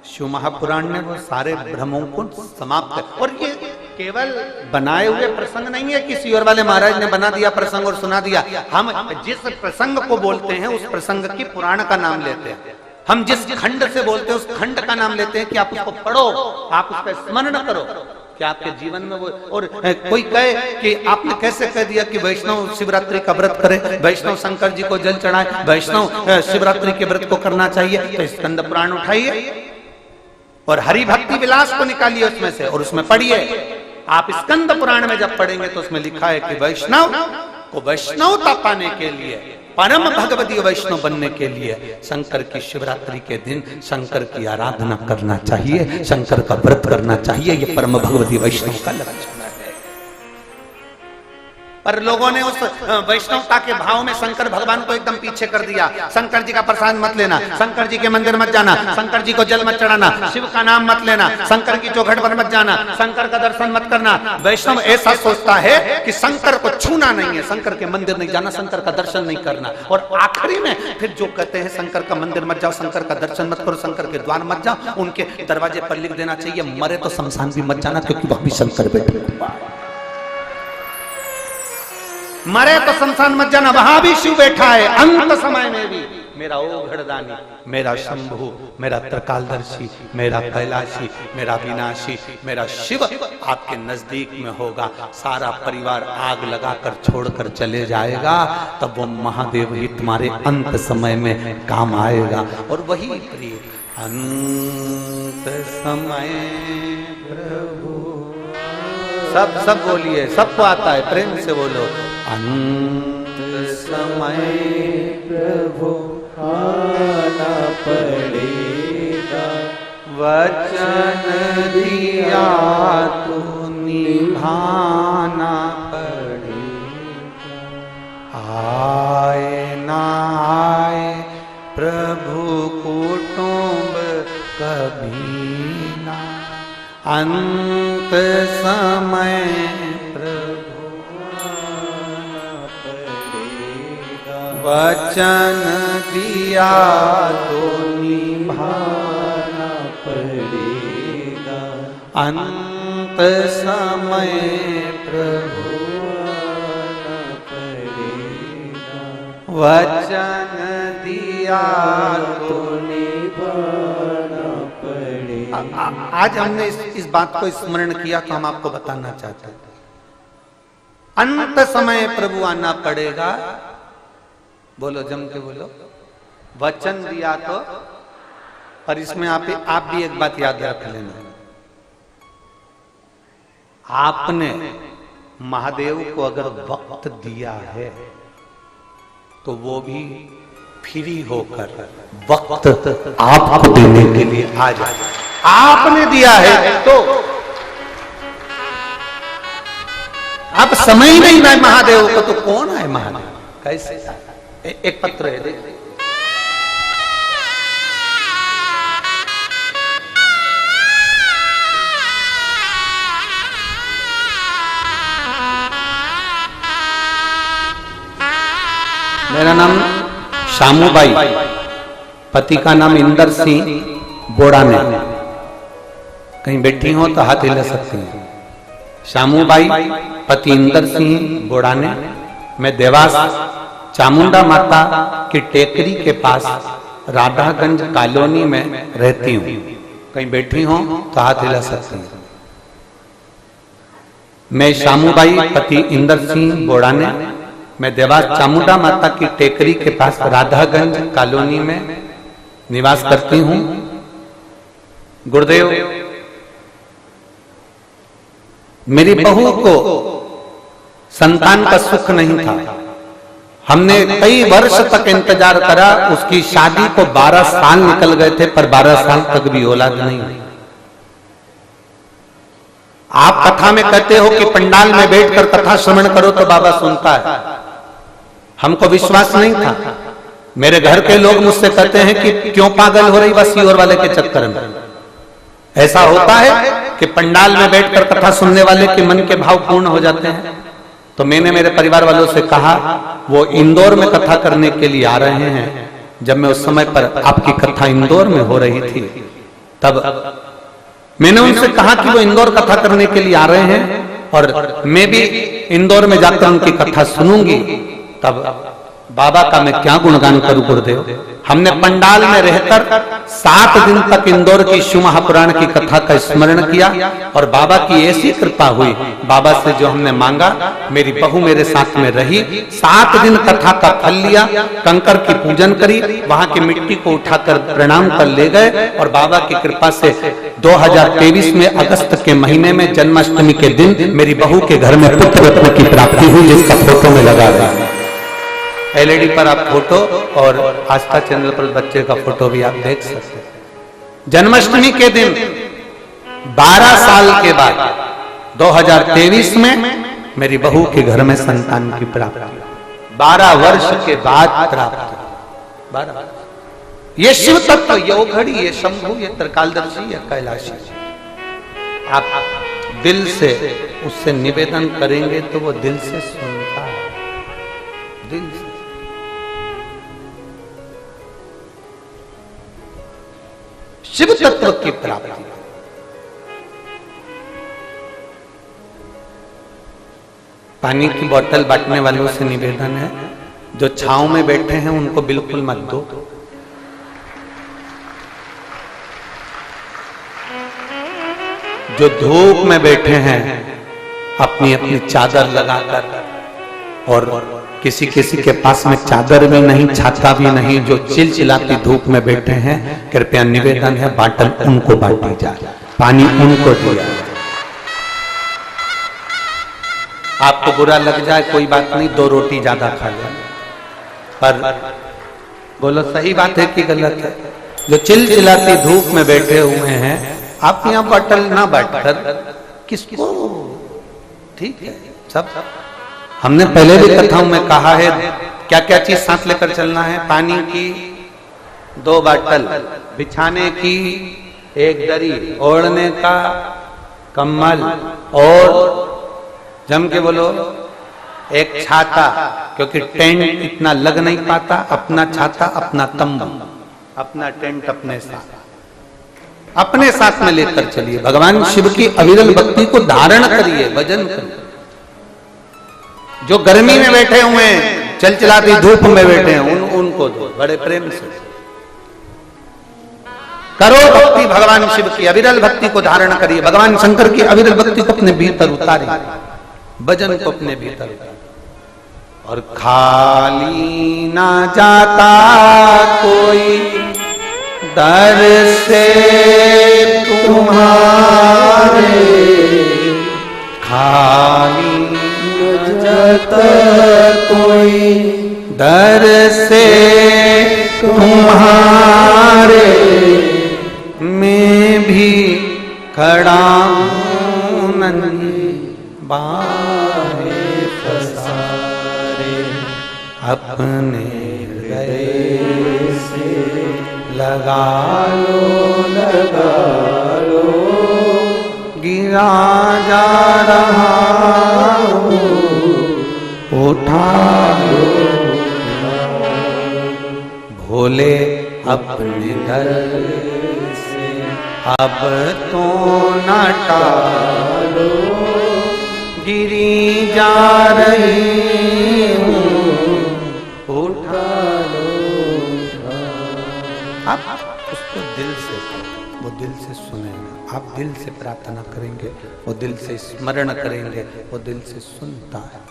शिव महापुराण ने वो सारे भ्रमों को समाप्त कर, और ये केवल बनाए हुए प्रसंग नहीं है कि सियोर वाले महाराज ने बना दिया प्रसंग और सुना दिया। हम जिस प्रसंग को बोलते हैं उस प्रसंग की पुराण का नाम लेते हैं, हम जिस खंड से बोलते हैं उस खंड का नाम लेते हैं कि आप उसको पढ़ो, आप उसका स्मरण करो कि आपके जीवन में वो। और कोई कहे कि आपने कैसे कह दिया कि वैष्णव शिवरात्रि का व्रत करे, वैष्णव शंकर जी को जल चढ़ाए, वैष्णव शिवरात्रि के व्रत को करना चाहिए, तो स्कंद पुराण उठाइए और हरि भक्ति विलास को निकालिए उसमें से और उसमें पढ़िए। आप स्कंद पुराण में जब पढ़ेंगे तो उसमें लिखा है कि वैष्णव को वैष्णवता पाने के लिए, परम भगवती वैष्णव बनने के लिए शंकर की शिवरात्रि के दिन शंकर की आराधना करना चाहिए, शंकर का व्रत करना चाहिए। ये परम भगवती वैष्णव का लक्षण है। पर लोगों ने उस वैष्णवता के भाव में शंकर भगवान को एकदम पीछे कर दिया। शंकर जी का प्रसाद मत लेना, शंकर जी के मंदिर मत जाना, शंकर जी को जल मत चढ़ाना, शिव का नाम मत लेना, शंकर की चौखट पर मत जाना, शंकर का दर्शन मत करना। वैष्णव ऐसा सोचता है कि शंकर को छूना नहीं है, शंकर के मंदिर नहीं जाना, शंकर का दर्शन नहीं करना। और आखिरी में फिर जो कहते हैं शंकर का मंदिर मत जाओ, शंकर का दर्शन मत करो, शंकर के द्वार मत जाओ, उनके दरवाजे पर लिख देना चाहिए मरे तो शमशान भी मत जाना, क्योंकि वह भी शंकर बैठे। मरे तो शमशान मत जाना, वहां भी शिव बैठा है। अंत समय में भी मेरा ओघड़दानी, मेरा शंभु, मेरा त्रिकालदर्शी, मेरा कैलाशी, मेरा विनाशी, मेरा शिव आपके नजदीक में होगा। सारा परिवार आग लगाकर छोड़कर चले जाएगा, तब वो महादेव ही तुम्हारे अंत समय में काम आएगा। और वही प्रिय अंत समय प्रभु, सब बोलिए, सबको आता है, प्रेम से बोलो। अंत समय प्रभु आना पड़ेगा, वचन दिया तो निभाना पड़ेगा। आए ना आए प्रभु कुटुंब कभी ना, अंत समय वचन दिया तो निभाना पड़ेगा। अंत समय प्रभु आना पड़ेगा, वचन दिया तो निभाना पड़ेगा। आज हमने इस बात को स्मरण किया तो हम आपको बताना चाहते हैं, अंत समय प्रभु आना पड़ेगा। बोलो, जम के बोलो, वचन दिया तो। पर इसमें आप भी एक बात याद रख लेना, आपने महादेव को अगर वक्त दिया है तो वो भी फ्री होकर वक्त आपको देने के लिए आ जाए। आपने दिया है तो आप समय ही नहीं है महादेव को, तो कौन है महादेव? कैसे? एक पत्र है, देख। मेरा नाम शामूबाई, पति का नाम इंदर सिंह बोड़ाने। कहीं बैठी हो तो हाथ हिला सकती हैं। शामूबाई, पति इंदर सिंह बोड़ाने। मैं देवास चामुंडा माता की टेकरी के पास राधागंज कॉलोनी में रहती हूँ। कहीं बैठी हो तो हाथ हिला सकती हैं। मैं शामूबाई, पति इंदर सिंह बोड़ाने। मैं देवास चामुंडा माता की टेकरी के पास राधागंज कॉलोनी में निवास करती हूँ। गुरुदेव, मेरी बहू को संतान का सुख नहीं था। हमने कई वर्ष तक इंतजार करा। उसकी शादी को 12 साल निकल गए थे, पर 12 साल तक भी औलाद नहीं हुई। आप कथा में कहते हो कि पंडाल में बैठकर कथा श्रवण करो तो बाबा सुनता है। हमको विश्वास नहीं था। मेरे घर के लोग मुझसे कहते हैं कि क्यों पागल हो रही बस सीहोर वाले के चक्कर में। ऐसा होता है कि पंडाल में बैठकर कथा सुनने वाले के मन के भाव पूर्ण हो जाते हैं। तो मैंने मेरे परिवार वालों से कहा, वो इंदौर में कथा करने के लिए आ रहे हैं। जब मैं उस समय पर आपकी कथा इंदौर में हो रही थी, तब मैंने उनसे कहा कि वो इंदौर कथा करने के लिए आ रहे हैं और मैं भी इंदौर में जाकर उनकी कथा सुनूंगी। तब बाबा का मैं क्या गुणगान करूं गुरुदेव। हमने पंडाल में रहकर 7 दिन तक इंदौर की शिव महापुराण की कथा का स्मरण किया और बाबा की ऐसी कृपा हुई। बाबा से जो हमने मांगा, मेरी बहू मेरे साथ में रही। 7 दिन कथा का फल लिया, कंकर की पूजन करी, वहां की मिट्टी को उठाकर प्रणाम कर ले गए और बाबा की कृपा से 2023 में अगस्त के महीने में जन्माष्टमी के दिन मेरी बहू के घर में पुत्र रत्न की प्राप्ति हुई, जिसका फोटो में लगा हुआ। एलईडी पर आप फोटो और आस्था चैनल पर बच्चे का फोटो भी आप देख सकते हैं। जन्माष्टमी के दिन 12 साल के बाद 2023 में मेरी बहू के घर में संतान की प्राप्ति 12 वर्ष के बाद प्राप्त। 12 ये शिव तत्व, ये ओघड़ी, ये शंभु, ये त्रिकालदर्शी, ये कैलाशी। आप दिल से उससे निवेदन करेंगे तो वो दिल से सुनता है, दिल से। शिव तत्व की प्राप्ति। पानी की बोतल बांटने वालों से निवेदन है, जो छांव में बैठे हैं उनको बिल्कुल मत दो। जो धूप में बैठे हैं अपनी अपनी चादर लगाकर, और किसी किसी के पास में चादर भी नहीं, छाता भी नहीं, जो चिलचिलाती धूप में बैठे हैं, कृपया निवेदन है बाटल उनको बांटी जाए, पानी उनको दिया। आपको बुरा लग जाए कोई बात नहीं, 2 रोटी ज्यादा खा लें, पर बोलो सही बात है कि गलत है। जो चिलचिलाती धूप में बैठे हुए हैं, आप यहाँ बाटल ना बांटकर किसको, ठीक है सब। हमने पहले भी कथाओं में कहा है क्या क्या चीज साथ लेकर चलना है। पानी की 2 बाटल, बिछाने की 1 दरी, ओढ़ने का कम्बल, और जम के बोलो 1 छाता, क्योंकि टेंट इतना लग नहीं पाता। अपना छाता, अपना तंबू, अपना टेंट अपने साथ में लेकर चलिए। भगवान शिव की अविरल भक्ति को धारण करिए, भजन करिए। जो गर्मी में बैठे हुए हैं, चलचलाती धूप में बैठे हैं, उनको दो बड़े प्रेम से। करो भक्ति भगवान शिव की, अविरल भक्ति को धारण करिए। भगवान शंकर की अविरल भक्ति को अपने भीतर उतारिए, भजन को अपने भीतर उतारिए। और खाली ना जाता कोई दर से तुम्हारे, खाली न जाता कोई दर से तुम्हारे, मैं भी खड़ा हूं नन्ही बाहें पसारे, अपने हृदय से लगा लो, गिरा जा रहा हूँ, उठा लो। भोले अपने दर से अब तो न टालो, गिरी जा रही हूँ उठा लो। आप उसको दिल से, वो दिल से सुनेगा, आप दिल से प्रार्थना करेंगे, वो दिल से स्मरण करेंगे, वो दिल से सुनता है।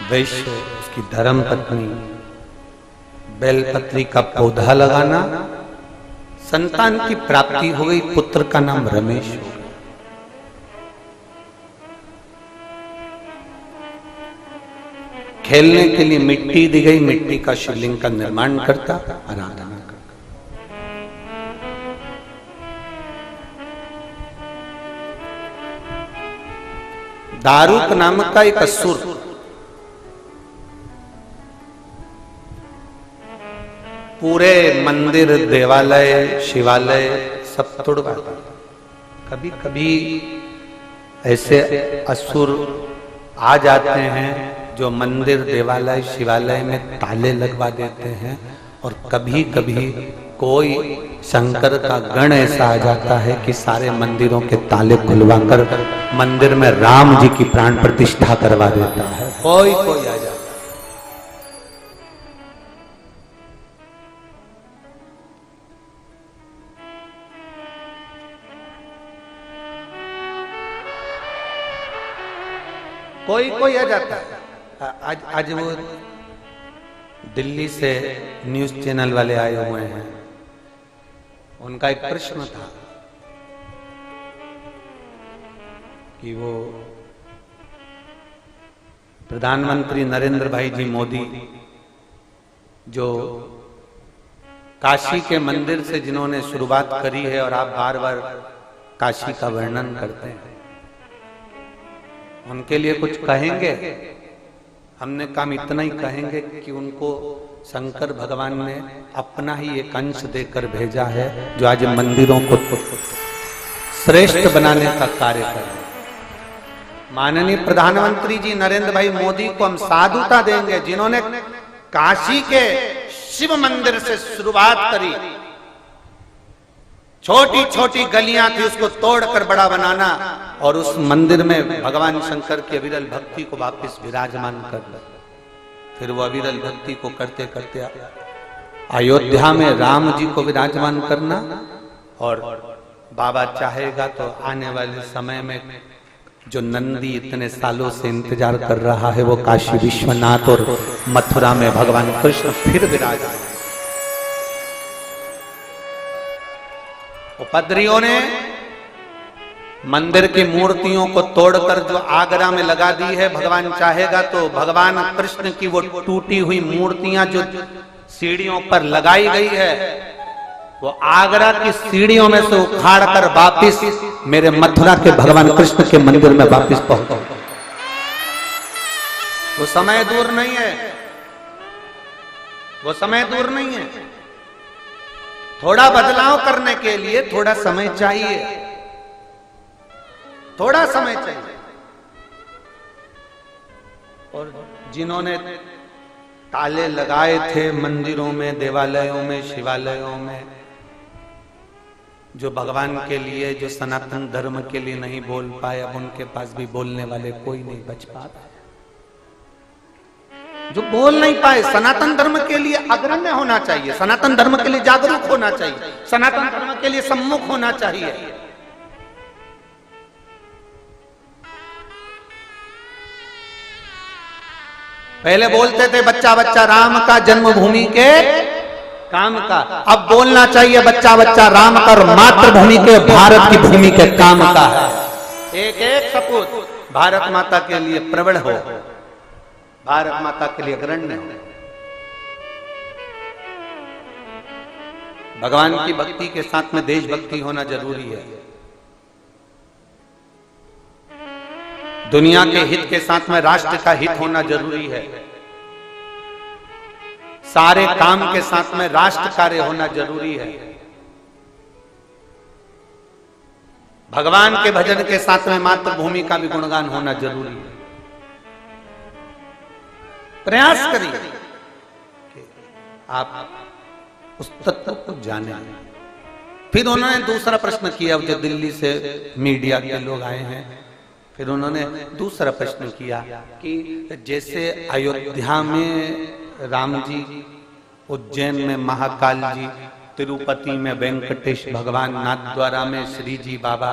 वैश्य, उसकी धर्म पत्नी, बेलपत्री का पौधा लगाना, संतान की प्राप्ति हो गई, पुत्र का नाम रमेश हो गया। खेलने के लिए मिट्टी दी गई, मिट्टी का शिवलिंग का निर्माण करता, आराधना करता। दारुक नाम का एक असुर पूरे मंदिर, देवालय, शिवालय सब तोड़वाता। कभी कभी ऐसे असुर आ जाते हैं जो मंदिर, देवालय, शिवालय में ताले लगवा देते हैं, और कभी कभी कोई शंकर का गण ऐसा आ जाता है कि सारे मंदिरों के ताले खुलवाकर मंदिर में राम जी की प्राण प्रतिष्ठा करवा देता है। कोई आ जाता है। कोई आ जाता है। आज वो दिल्ली से न्यूज चैनल वाले आए हुए हैं, उनका एक प्रश्न था कि वो प्रधानमंत्री नरेंद्र भाई जी मोदी जो काशी के मंदिर से जिन्होंने शुरुआत करी है, और आप बार बार काशी का वर्णन करते हैं, उनके लिए कुछ कहेंगे? हमने काम इतना ही कहेंगे कि उनको शंकर भगवान ने अपना ही एक अंश देकर भेजा है, जो आज मंदिरों को श्रेष्ठ बनाने का कार्य कर रहे हैं। माननीय प्रधानमंत्री जी नरेंद्र भाई मोदी को हम साधुता देंगे, जिन्होंने काशी के शिव मंदिर से शुरुआत करी। छोटी छोटी गलियां थी, उसको तोड़कर बड़ा बनाना, और उस मंदिर में भगवान शंकर की अविरल भक्ति को वापस विराजमान कर दिया। फिर वो अविरल भक्ति को करते करते अयोध्या में राम जी को विराजमान करना, और बाबा चाहेगा तो आने वाले समय में जो नंदी इतने सालों से इंतजार कर रहा है, वो काशी विश्वनाथ और मथुरा में भगवान कृष्ण फिर विराजमान। उपद्रवियों ने मंदिर की मूर्तियों को तोड़कर जो आगरा में लगा दी है, भगवान चाहेगा तो भगवान कृष्ण की वो टूटी हुई मूर्तियां जो सीढ़ियों पर लगाई गई है, वो आगरा की सीढ़ियों में से उखाड़कर वापिस मेरे मथुरा के भगवान कृष्ण के मंदिर में वापिस पहुंचा। वो समय दूर नहीं है, वो समय दूर नहीं है। थोड़ा बदलाव करने के लिए थोड़ा समय चाहिए, थोड़ा समय चाहिए। और जिन्होंने ताले लगाए थे मंदिरों में, देवालयों में, शिवालयों में, जो भगवान के लिए, जो सनातन धर्म के लिए नहीं बोल पाए, अब उनके पास भी बोलने वाले कोई नहीं बच पाता। जो बोल नहीं पाए, सनातन धर्म के लिए अग्रण्य होना चाहिए, सनातन धर्म के लिए जागरूक होना चाहिए, सनातन धर्म के लिए सम्मुख होना चाहिए। पहले बोलते थे बच्चा बच्चा राम का, जन्मभूमि के काम का। अब बोलना चाहिए बच्चा बच्चा राम का और मातृभूमि के, भारत की भूमि के काम का है। एक एक सपूत भारत माता के लिए प्रबल हो, भारत माता के लिए अग्रण्य हो। भगवान की भक्ति के साथ में देशभक्ति होना जरूरी है। दुनिया के हित के साथ में राष्ट्र का हित होना जरूरी है। सारे काम के साथ में राष्ट्र कार्य होना जरूरी है। भगवान के भजन के साथ में मातृभूमि का भी गुणगान होना जरूरी है। प्रयास करिए कि आप उस तत्व को जाने। फिर उन्होंने दूसरा प्रश्न किया, जो दिल्ली से मीडिया के लोग आए हैं, फिर उन्होंने दूसरा प्रश्न किया कि जैसे अयोध्या में राम जी, उज्जैन में महाकाल जी, तिरुपति में वेंकटेश भगवान, नाथद्वारा में श्री जी बाबा,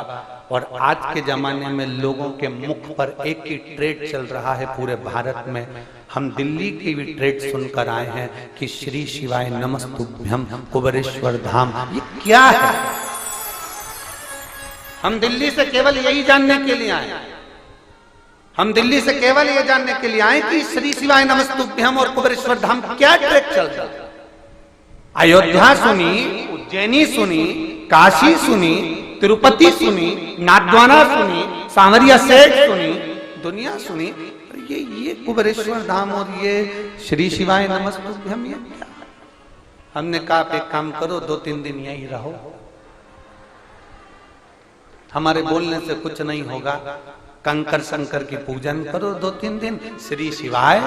और आज के जमाने में लोगों के मुख पर एक ही ट्रेड चल रहा है पूरे भारत में। हम दिल्ली की भी ट्रेड सुनकर आए हैं कि श्री शिवाय नमस्तुभ्यम कुबेरेश्वर धाम। ये क्या है? हम दिल्ली से केवल यही जानने के लिए आए, हम दिल्ली से केवल ये जानने के लिए आए कि श्री शिवाय नमस्तुभ्यम और कुबेरेश्वर धाम क्या ट्रेड चल रहा है। अयोध्या सुनी, उज्जैनी सुनी, काशी सुनी, तिरुपति सुनी, नाथद्वारा सुनी, सांवरिया सेठ सुनी, दुनिया सुनी, ये कुबेरेश्वर धाम और ये श्री शिवाय नमस्तुभ्यम ये क्या? हमने कहा आप एक काम करो, 2-3 दिन यही रहो, हमारे बोलने से कुछ नहीं होगा, कंकर शंकर की पूजन करो 2-3 दिन, श्री शिवाय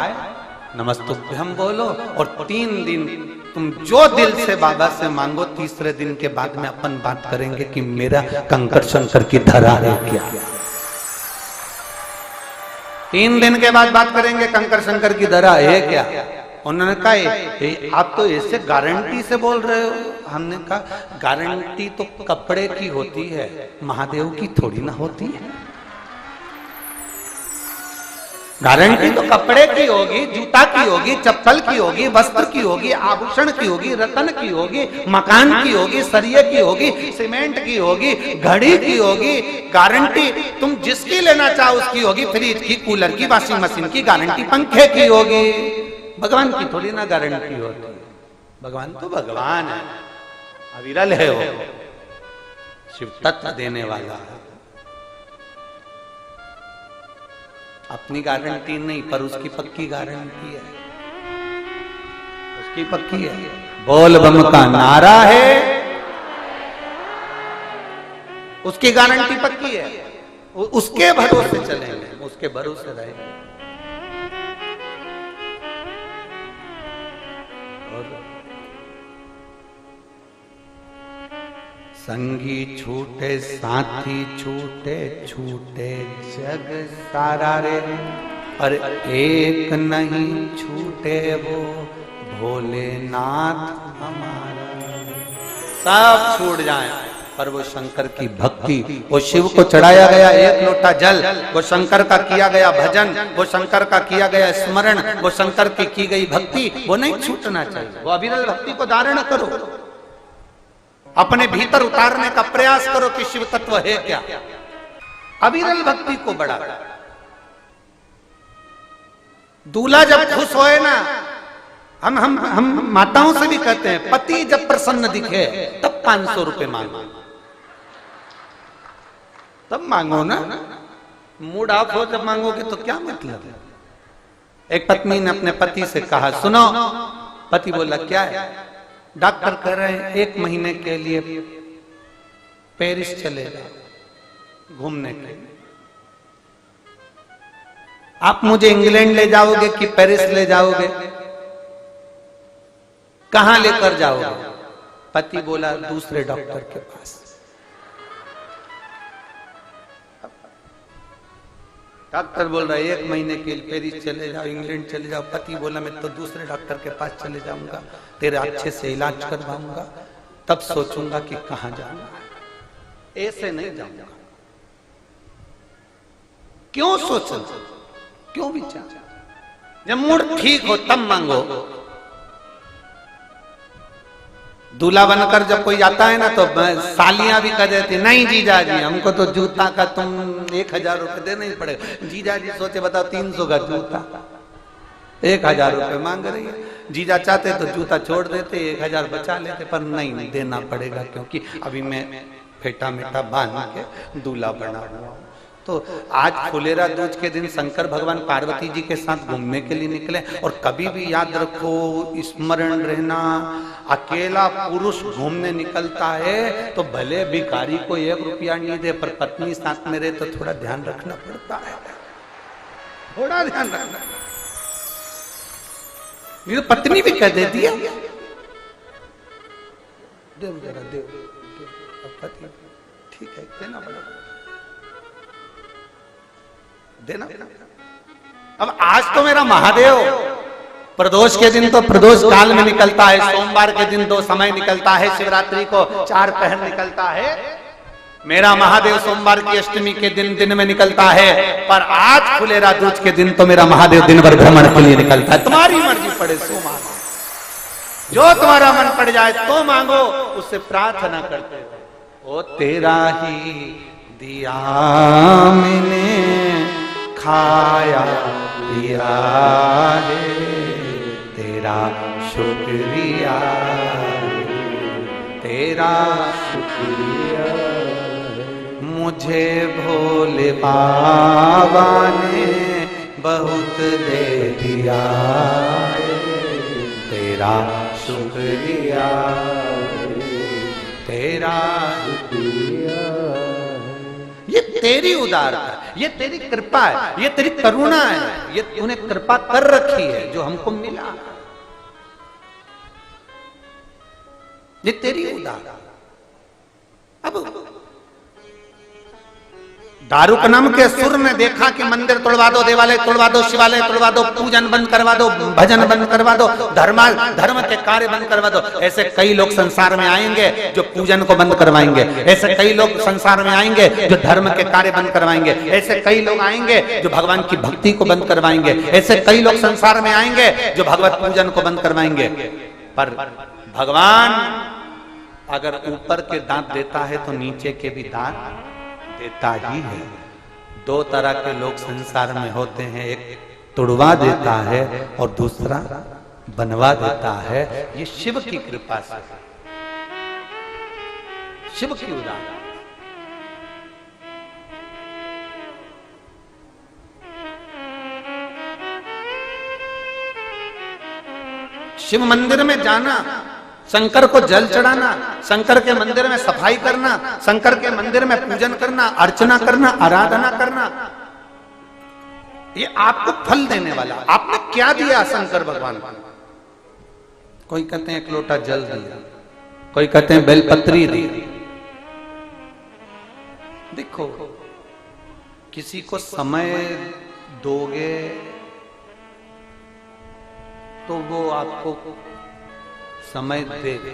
नमस्तुभ्यम बोलो, और 3 दिन तुम जो दिल से बाबा से मांगो, तीसरे दिन के बाद में अपन बात करेंगे कि मेरा कंकर शंकर की धरा है क्या। 3 दिन के बाद बात करेंगे कंकर शंकर की धरा है क्या। उन्होंने कहा आप तो ऐसे गारंटी से बोल रहे हो। हमने कहा गारंटी तो कपड़े की होती है, महादेव की थोड़ी ना होती है। गारंटी तो कपड़े की होगी, जूता की होगी, चप्पल की होगी, वस्त्र की होगी, आभूषण की होगी, रत्न की होगी, मकान की होगी, सरिये की होगी, सीमेंट की होगी, घड़ी की होगी। गारंटी तुम जिसकी लेना चाहो उसकी होगी, फ्रिज की, कूलर की, वॉशिंग मशीन की गारंटी पंखे की होगी। भगवान की थोड़ी ना गारंटी होती है। भगवान तो भगवान है, अविरल है वो, शिव तत्व देने वाला है। अपनी गारंटी नहीं, पर उसकी पक्की गारंटी है, उसकी पक्की है। बोल बम का नारा है, उसकी गारंटी पक्की है, उसके भरोसे चलेंगे, उसके भरोसे रहेंगे। संगी छूटे साथी छूटे, छूटे जग सारा रे, और एक नहीं छूटे वो भोलेनाथ हमारा। सब छूट जाए पर वो शंकर की भक्ति, वो शिव को चढ़ाया गया 1 लोटा जल, वो शंकर का किया गया भजन, वो शंकर का किया गया स्मरण, वो शंकर की गई भक्ति, वो नहीं छूटना चाहिए। वो अविरल भक्ति को धारण करो, अपने भीतर उतारने का प्रयास करो कि शिव तत्व है क्या। अविरल भक्ति को बढ़ा। दूल्हा जब खुश होए ना, हम माताओं से भी कहते हैं, पति जब प्रसन्न दिखे तब 500 रुपए मांगो, तब मांगो ना। मूड ऑफ हो जब मांगोगे तो क्या मतलब है। एक पत्नी ने अपने पति से कहा, सुनो। पति बोला क्या है। डॉक्टर कह रहे हैं 1 महीने के लिए पेरिस चलेगा घूमने के लिए। आप मुझे इंग्लैंड ले जाओगे कि पेरिस ले जाओगे, कहां लेकर जाओगे। पति बोला दूसरे डॉक्टर के पास। डॉक्टर बोल रहा है 1 महीने के लिए पेरिस चले जाओ, इंग्लैंड चले जाओ। पति बोला मैं तो दूसरे डॉक्टर के पास चले जाऊंगा, तेरा अच्छे से इलाज करवाऊंगा, तब सोचूंगा कि कहां जाना है, ऐसे नहीं जाऊंगा। क्यों सोचो, क्यों विचार। जब मूड ठीक हो तब मांगो। दूल्हा बनकर जब कोई आता है ना तो सालियां भी कह देती नहीं जीजा जी हमको तो जूता का तुम 1000 रुपए देना ही पड़ेगा। जीजा जी सोचे बताओ 300 का जूता 1000 रुपए मांग रही है। जीजा चाहते तो जूता छोड़ देते 1000 बचा लेते, पर नहीं देना पड़ेगा क्योंकि अभी मैं फेटा मेटा बांध के दूल्हा बना हुआ। तो आज फुलेरा दूज के दिन शंकर भगवान पार्वती जी के साथ घूमने के लिए निकले। और कभी भी याद रखो, स्मरण रहना, अकेला पुरुष घूमने निकलता है तो भले भिखारी को 1 रुपया नहीं दे, पर पत्नी साथ में रहे तो थोड़ा ध्यान रखना पड़ता है, थोड़ा ध्यान रखना। ये तो पत्नी भी कह देती है, देव जरा देव, पति ठीक है, देना पड़ा, देना। अब आज तो मेरा महादेव प्रदोष के दिन तो प्रदोष काल में निकलता है, सोमवार के दिन 2 समय निकलता है, शिवरात्रि को 4 पहर निकलता है। मेरा महादेव सोमवार की अष्टमी के दिन में निकलता है, पर आज फुलेरा दूज के दिन तो मेरा महादेव दिन भर भ्रमण के लिए निकलता है। तुम्हारी मर्जी पड़े सो मांगो, जो तुम्हारा मन पड़ जाए तो मांगो, उससे प्रार्थना करते हो। ओ तेरा ही दिया मैंने खाया पिया है, तेरा शुक्रिया, तेरा शुक्रिया, मुझे भोले बाबा ने बहुत दे दिया है, तेरा शुक्रिया, तेरा शुक्रिया। ये तेरी उदारता, ये तेरी कृपा है, ये तेरी करुणा है, ये तूने कृपा कर रखी है जो हमको मिला, ये तेरी उदारता। अब दारुक नाम के सुर ने देखा कि मंदिर तोड़वा दो, देवालय तोड़वा दो, शिवालय तोड़वा दो, पूजन बंद करवा दो, भजन बंद करवा दो, धर्म के कार्य बंद करवा दो। ऐसे कई लोग संसार में आएंगे जो पूजन को बंद करवाएंगे, ऐसे कई लोग संसार में आएंगे जो धर्म के कार्य बंद करवाएंगे, ऐसे कई लोग आएंगे जो भगवान की भक्ति को बंद करवाएंगे, ऐसे कई लोग संसार में आएंगे जो भगवत पूजन को बंद करवाएंगे। पर भगवान अगर ऊपर के दांत देता है तो नीचे के भी दांत देता ही है। 2 तरह के लोग संसार में होते हैं, एक तुड़वा देता है और दूसरा बनवा देता है। ये शिव की कृपा से, शिव की उदाहरण। शिव मंदिर में जाना, शंकर को जल चढ़ाना, शंकर के मंदिर में सफाई करना, शंकर के मंदिर में पूजन करना, अर्चना करना, आराधना करना, ये आपको फल देने वाला। आपने क्या दिया शंकर भगवान को? कोई कहते हैं 1 लोटा जल दिया, कोई कहते हैं बेलपत्री दी। देखो, किसी को समय दोगे तो वो आपको समय देगा।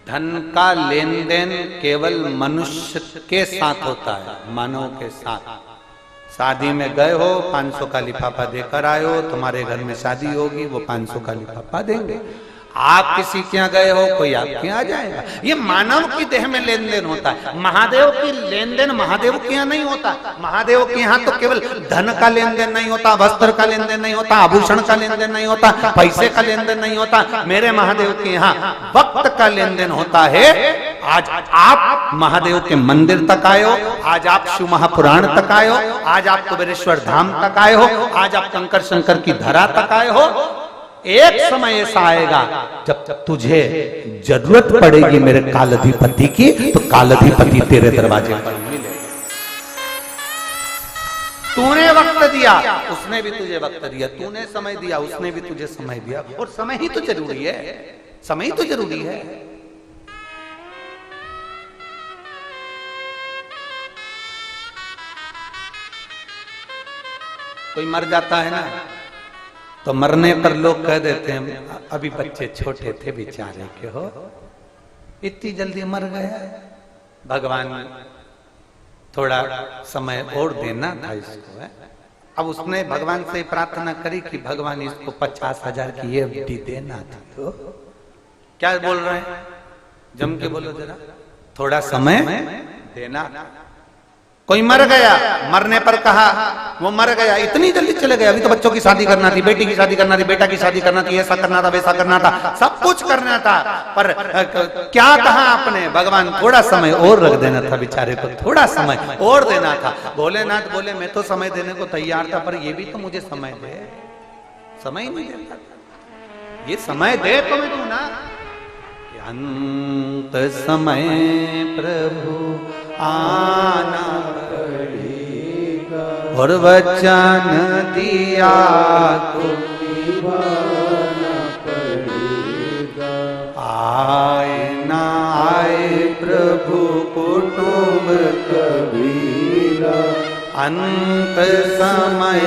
धन का लेन देन केवल मनुष्य के साथ होता है, मानव के साथ। शादी में गए हो, 500 का लिफाफा देकर आए हो, तुम्हारे घर में शादी होगी, वो 500 का लिफाफा देंगे। आप किसी के यहाँ गए हो, कोई आपके यहाँ आ जाएगा। ये मानव की देह में लेन देन होता है। महादेव की लेन देन महादेव के यहाँ नहीं होता। महादेव के यहाँ तो केवल धन का लेन देन नहीं होता, वस्त्र का लेन देन नहीं होता, आभूषण का लेन देन नहीं होता, पैसे का लेन देन नहीं होता। मेरे महादेव के यहाँ वक्त का लेन देन होता है। आज आप महादेव के मंदिर तक आए हो, आज आप शिव महापुराण तक आए हो, आज आप कुबेरेश्वर धाम तक आए हो, आज आप कंकर शंकर की धरा तक आए हो। एक समय ऐसा आएगा जब तुझे जरूरत पड़ेगी मेरे कालाधिपति की, तो कालाधिपति तेरे दरवाजे पर मिलेगा। तूने वक्त दिया, उसने भी तुझे वक्त दिया, तूने समय दिया, उसने भी तुझे समय दिया। और समय ही तो जरूरी है, समय ही तो जरूरी है। कोई मर जाता है ना, तो मरने पर लोग कह देते हैं अभी बच्चे छोटे थे बेचारे के हो, इतनी जल्दी मर गया। भगवान थोड़ा समय और देना था इसको है। अब उसने भगवान से प्रार्थना करी कि भगवान इसको 50,000 की एफडी देना था। तो क्या बोल रहे हैं, जम के बोलो जरा, थोड़ा समय देना। कोई मर गया, मरने पर कहा वो मर गया, इतनी जल्दी चले गए, अभी तो बच्चों की शादी करना थी, बेटी की शादी करना थी, बेटा की शादी करना थी, ऐसा करना था, वैसा करना था, सब कुछ करना था, पर क्या कहा आपने? भगवान थोड़ा समय और रख देना था बेचारे को, थोड़ा समय और देना था। भोलेनाथ बोले मैं तो समय देने को तैयार था, पर ये भी तो मुझे समय दे। समय ही नहीं देता, ये समय दे तो मैं दूं ना। अंत समय प्रभु आना पड़ेगा, और वचन दिया तो निभाना पड़ेगा। आए ना आए प्रभु कुटुंब कबीरा, अंत समय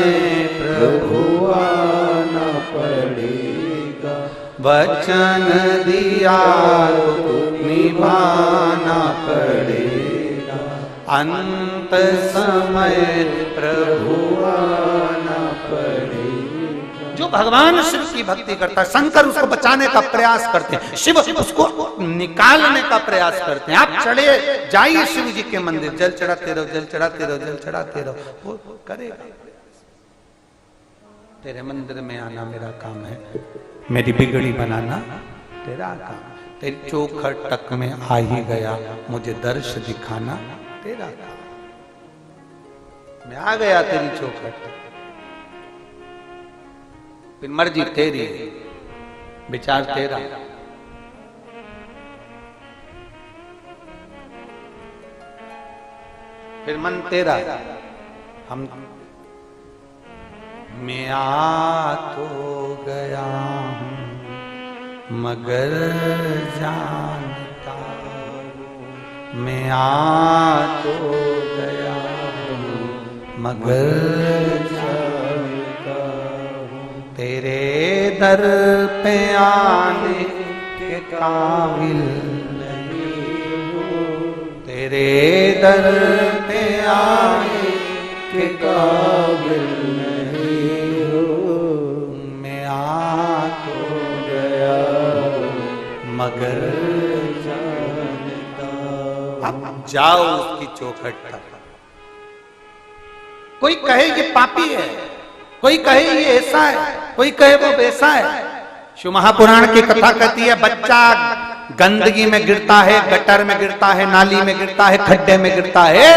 प्रभु आना पड़ेगा, वचन दिया तो निभाना पड़ेगा, अंत समय प्रभु आना पड़ेगा। जो भगवान शिव की भक्ति करता है, शंकर उसको बचाने का प्रयास करते हैं, शिव उसको निकालने का प्रयास करते हैं। आप चढ़े जाइए शिव जी के मंदिर, जल चढ़ाते रहो, जल चढ़ाते रहो, जल चढ़ाते रहो, वो करेगा। तेरे मंदिर में आना मेरा काम है, मेरी बिगड़ी बनाना तेरा काम, तेरी चौखट तक में आ ही गया, मुझे दर्श दिखाना तेरा काम। मैं आ गया तेरी चौखट तक, फिर मर्जी तेरी, विचार तेरा। फिर मन तेरा। हम मैं आ तो गया हूँ मगर जानता हूँ, मैं आ तो गया हूँ मगर जानता हूँ, तेरे दर पे आने के काबिल नहीं हूँ, तेरे दर पे आने के काबिल मगर जानता। अब जाओ उसकी चौखट तक। कोई कहे ये पापी है, कोई कहे ये ऐसा है, कोई कहे वो वैसा है। शिव महापुराण की कथा कहती है, बच्चा गंदगी में गिरता है, गटर में गिरता है, नाली में गिरता है, खड्डे में गिरता है,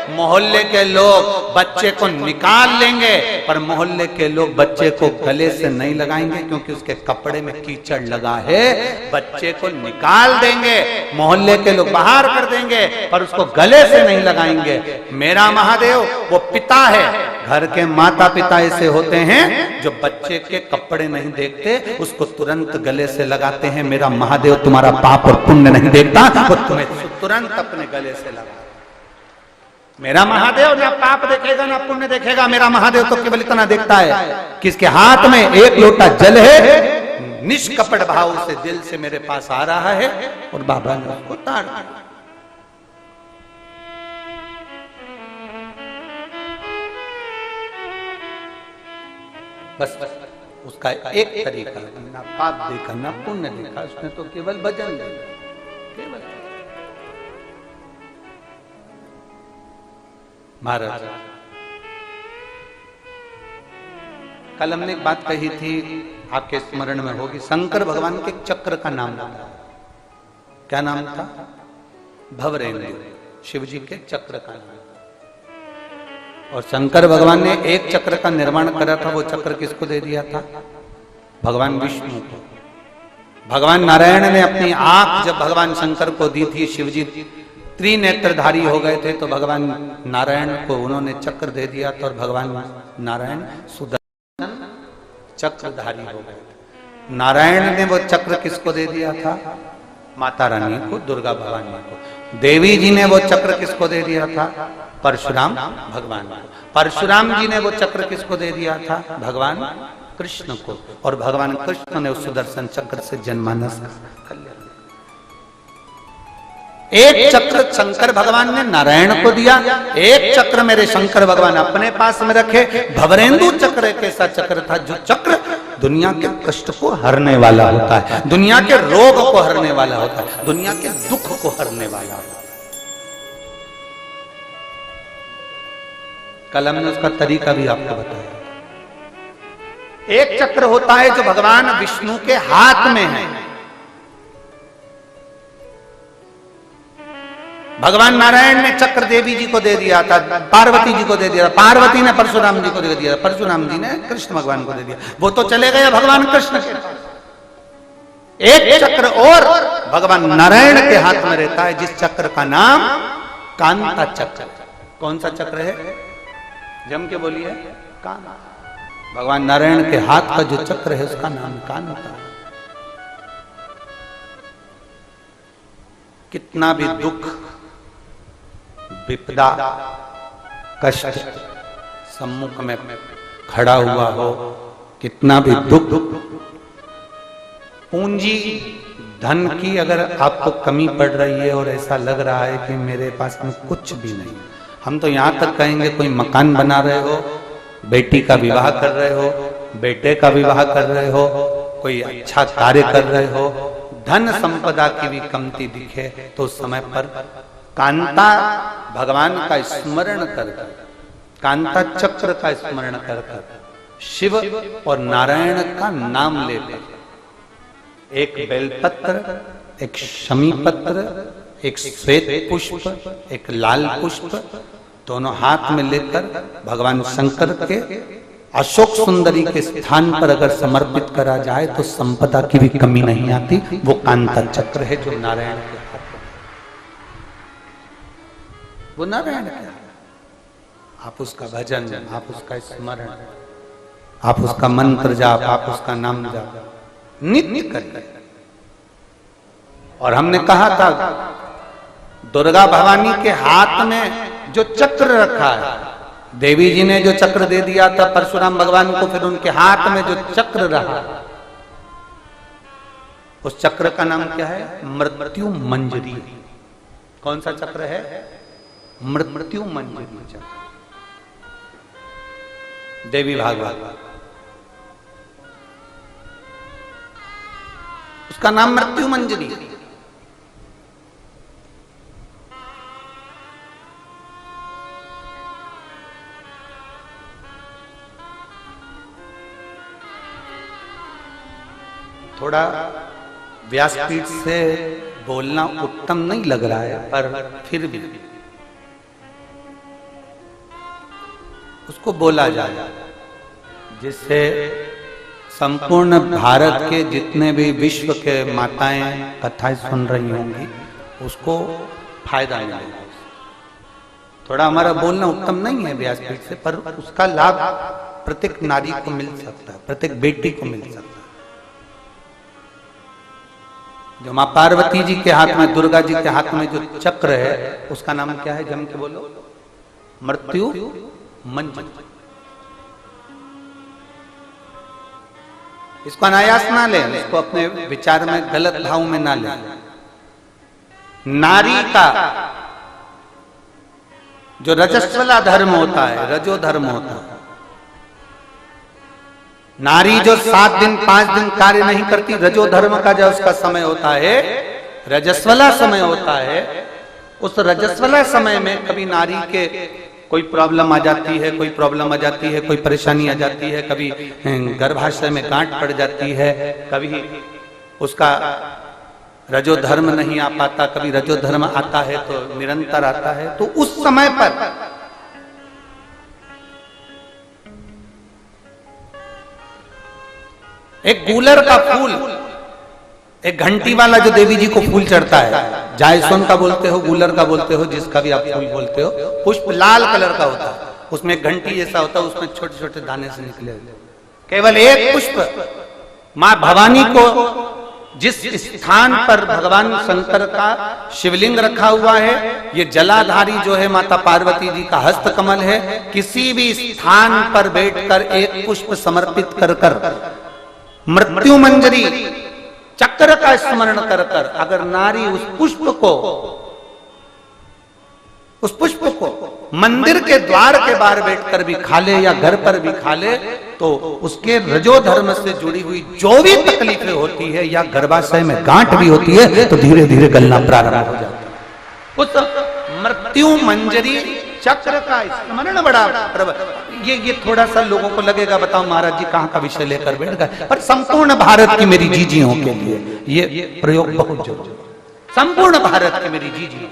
मोहल्ले के लोग बच्चे को निकाल लेंगे, पर मोहल्ले के लोग बच्चे को गले से नहीं लगाएंगे, क्योंकि उसके कपड़े में कीचड़ लगा है। बच्चे को निकाल देंगे, मोहल्ले के लोग बाहर कर देंगे, पर उसको गले से नहीं लगाएंगे। मेरा महादेव वो पिता है। घर के माता पिता ऐसे होते हैं जो बच्चे के कपड़े नहीं देखते, उसको तुरंत गले से लगाते हैं। मेरा महादेव तुम्हारा पाप और पुण्य नहीं देखता, वो तुम्हें तुरंत अपने गले से लगा। मेरा महादेव ना पाप देखेगा ना पुण्य देखेगा। मेरा महादेव तो केवल इतना देखता है कि इसके हाथ में एक लोटा जल है, निष्कपट भाव से दिल से मेरे पास आ रहा है, और बाबा ने उसको ताड़ दिया। बस उसका एक तरीका, ना पाप देखा ना पुण्य देखा, उसने तो केवल भजन देखा, केवल। महाराज कल हमने एक बात कही थी, आपके स्मरण में होगी। शंकर भगवान के चक्र का नाम था, क्या नाम था? भवरेंद्र। शिव जी के चक्र का नाम। और शंकर भगवान ने एक चक्र का निर्माण करा था, वो चक्र किसको दे दिया था? भगवान विष्णु को। भगवान नारायण ने अपनी आंख जब भगवान शंकर को दी थी, शिव जी त्रिनेत्रधारी हो गए थे, तो भगवान नारायण को उन्होंने चक्र दे दिया था, और भगवान नारायण सुदर्शन चक्रधारी हो गए थे। नारायण ने वो चक्र किसको दे दिया था? माता रानी को, दुर्गा भवानी को। देवी जी ने वो चक्र किसको दे दिया था? परशुराम भगवान को। परशुराम जी ने वो चक्र किसको दे दिया था? भगवान कृष्ण को। और भगवान कृष्ण ने उस सुदर्शन चक्र से जनमानस का कल्याण। एक चक्र शंकर भगवान ने नारायण को दिया, एक चक्र मेरे शंकर भगवान अपने पास में रखे। भवरेंदु चक्र एक ऐसा चक्र था जो चक्र दुनिया के कष्ट को हरने वाला होता है, दुनिया के रोग को हरने वाला होता है, दुनिया के दुख को हरने वाला होता है। कल हमने उसका तरीका भी आपको बताया। एक चक्र होता है जो भगवान विष्णु के हाथ में है। भगवान नारायण ने चक्र देवी जी को दे दिया था, पार्वती जी को दे दिया, पार्वती ने परशुराम जी को दे दिया, परशुराम जी ने कृष्ण भगवान को दे दिया। वो तो चले गए भगवान कृष्ण के पास। एक चक्र और भगवान नारायण के हाथ में रहता है, जिस चक्र का नाम कांता चक्र। कौन सा चक्र है? जम के बोलिए। कांता। भगवान नारायण के हाथ का जो चक्र है उसका नाम कांता। कितना भी दुख, विपदा, कष्ट सम्मुख में खड़ा हुआ हो, कितना भी दुख, पूंजी धन की अगर आपको कमी पड़ रही है और ऐसा लग रहा है कि मेरे पास में कुछ भी नहीं, हम तो यहां तक कहेंगे कोई मकान बना रहे हो, बेटी का विवाह कर रहे हो, बेटे का विवाह कर रहे हो, कोई अच्छा कार्य कर रहे हो, धन संपदा की भी कमती दिखे तो उस समय पर कांता भगवान का स्मरण कर, कांता चक्र का स्मरण कर, शिव और नारायण का नाम लेकर, एक बेलपत्र, एक शमी पत्र, एक श्वेत पुष्प, एक लाल पुष्प, दोनों हाथ में लेकर भगवान शंकर के अशोक सुंदरी के स्थान पर अगर समर्पित करा जाए तो संपदा की भी कमी नहीं आती। वो कांता चक्र है जो नारायण के हाथ में, वो नारायण के हाथ। आप उसका भजन, आप उसका स्मरण, आप उसका मंत्र जाप, आप उसका नाम जाप नित्य करिए। और हमने कहा था दुर्गा भवानी के हाथ में जो चक्र रखा है, देवी जी ने जो चक्र दे दिया था परशुराम भगवान को, फिर उनके हाथ में जो चक्र रहा, उस चक्र का नाम क्या है? मृत्यु मंजरी। कौन सा चक्र है? मृत्यु मंजरी चक्र। देवी भागवत, उसका नाम मृत्यु मंजरी। थोड़ा व्यासपीठ से बोलना उत्तम नहीं लग रहा है, पर फिर भी उसको बोला जाए, जिससे संपूर्ण भारत के जितने भी विश्व के माताएं कथाएं सुन रही होंगी उसको फायदा मिलेगा। थोड़ा हमारा बोलना उत्तम नहीं है व्यासपीठ से, पर उसका लाभ प्रत्येक नारी को मिल सकता है, प्रत्येक बेटी को मिल सकता है। जो मां पार्वती जी के हाथ में, दुर्गा जी के हाथ में जो चक्र है उसका नाम क्या है? जम के बोलो। मृत्यु मंजरी। इसको अनायास ना ले, इसको अपने विचार में गलत भाव में ना ले। नारी का जो रजस्वला धर्म होता है, रजो धर्म होता है, नारी जो 7 दिन 5 दिन कार्य नहीं करती, रजो धर्म का जो उसका समय होता है, रजस्वला समय होता है, उस रजस्वला समय में कभी नारी के कोई प्रॉब्लम आ जाती है, कोई प्रॉब्लम आ जाती है, कोई परेशानी आ जाती है, कभी गर्भाशय में गांठ पड़ जाती है, कभी उसका रजो धर्म नहीं आ पाता, कभी रजो धर्म आता है तो निरंतर आता है। तो उस समय पर एक गूलर का फूल, एक घंटी वाला जो देवी जी को फूल चढ़ता है, जायसोन का बोलते हो, गूलर का बोलते हो, जिसका भी आप फूल बोलते हो, पुष्प लाल कलर का होता है, उसमें एक घंटी जैसा होता है, उसमें छोटे छोटे दाने से निकले हुए। केवल एक पुष्प मां भवानी को, जिस स्थान पर भगवान शंकर का शिवलिंग रखा हुआ है, ये जलाधारी जो है माता पार्वती जी का हस्त कमल है, किसी भी स्थान पर बैठकर एक पुष्प समर्पित कर कर मृत्यु मंजरी चक्र का स्मरण कर कर अगर नारी उस पुष्प को मंदिर के द्वार के बाहर बैठकर भी खा ले या घर पर भी खा ले, तो उसके रजो धर्म से जुड़ी हुई जो भी तकलीफें होती है या गर्भाशय में गांठ भी होती है तो धीरे धीरे गलना प्रारंभ हो जाता है। उस मृत्यु मंजरी चक्र का स्मरण बड़ा ये थोड़ा सा लोगों को लगेगा, बताओ महाराज जी कहाँ का विषय लेकर बैठ गए, पर संपूर्ण भारत की मेरी जीजियों के लिए ये प्रयोग बहुत जरूरी, संपूर्ण भारत की मेरी जीजियों।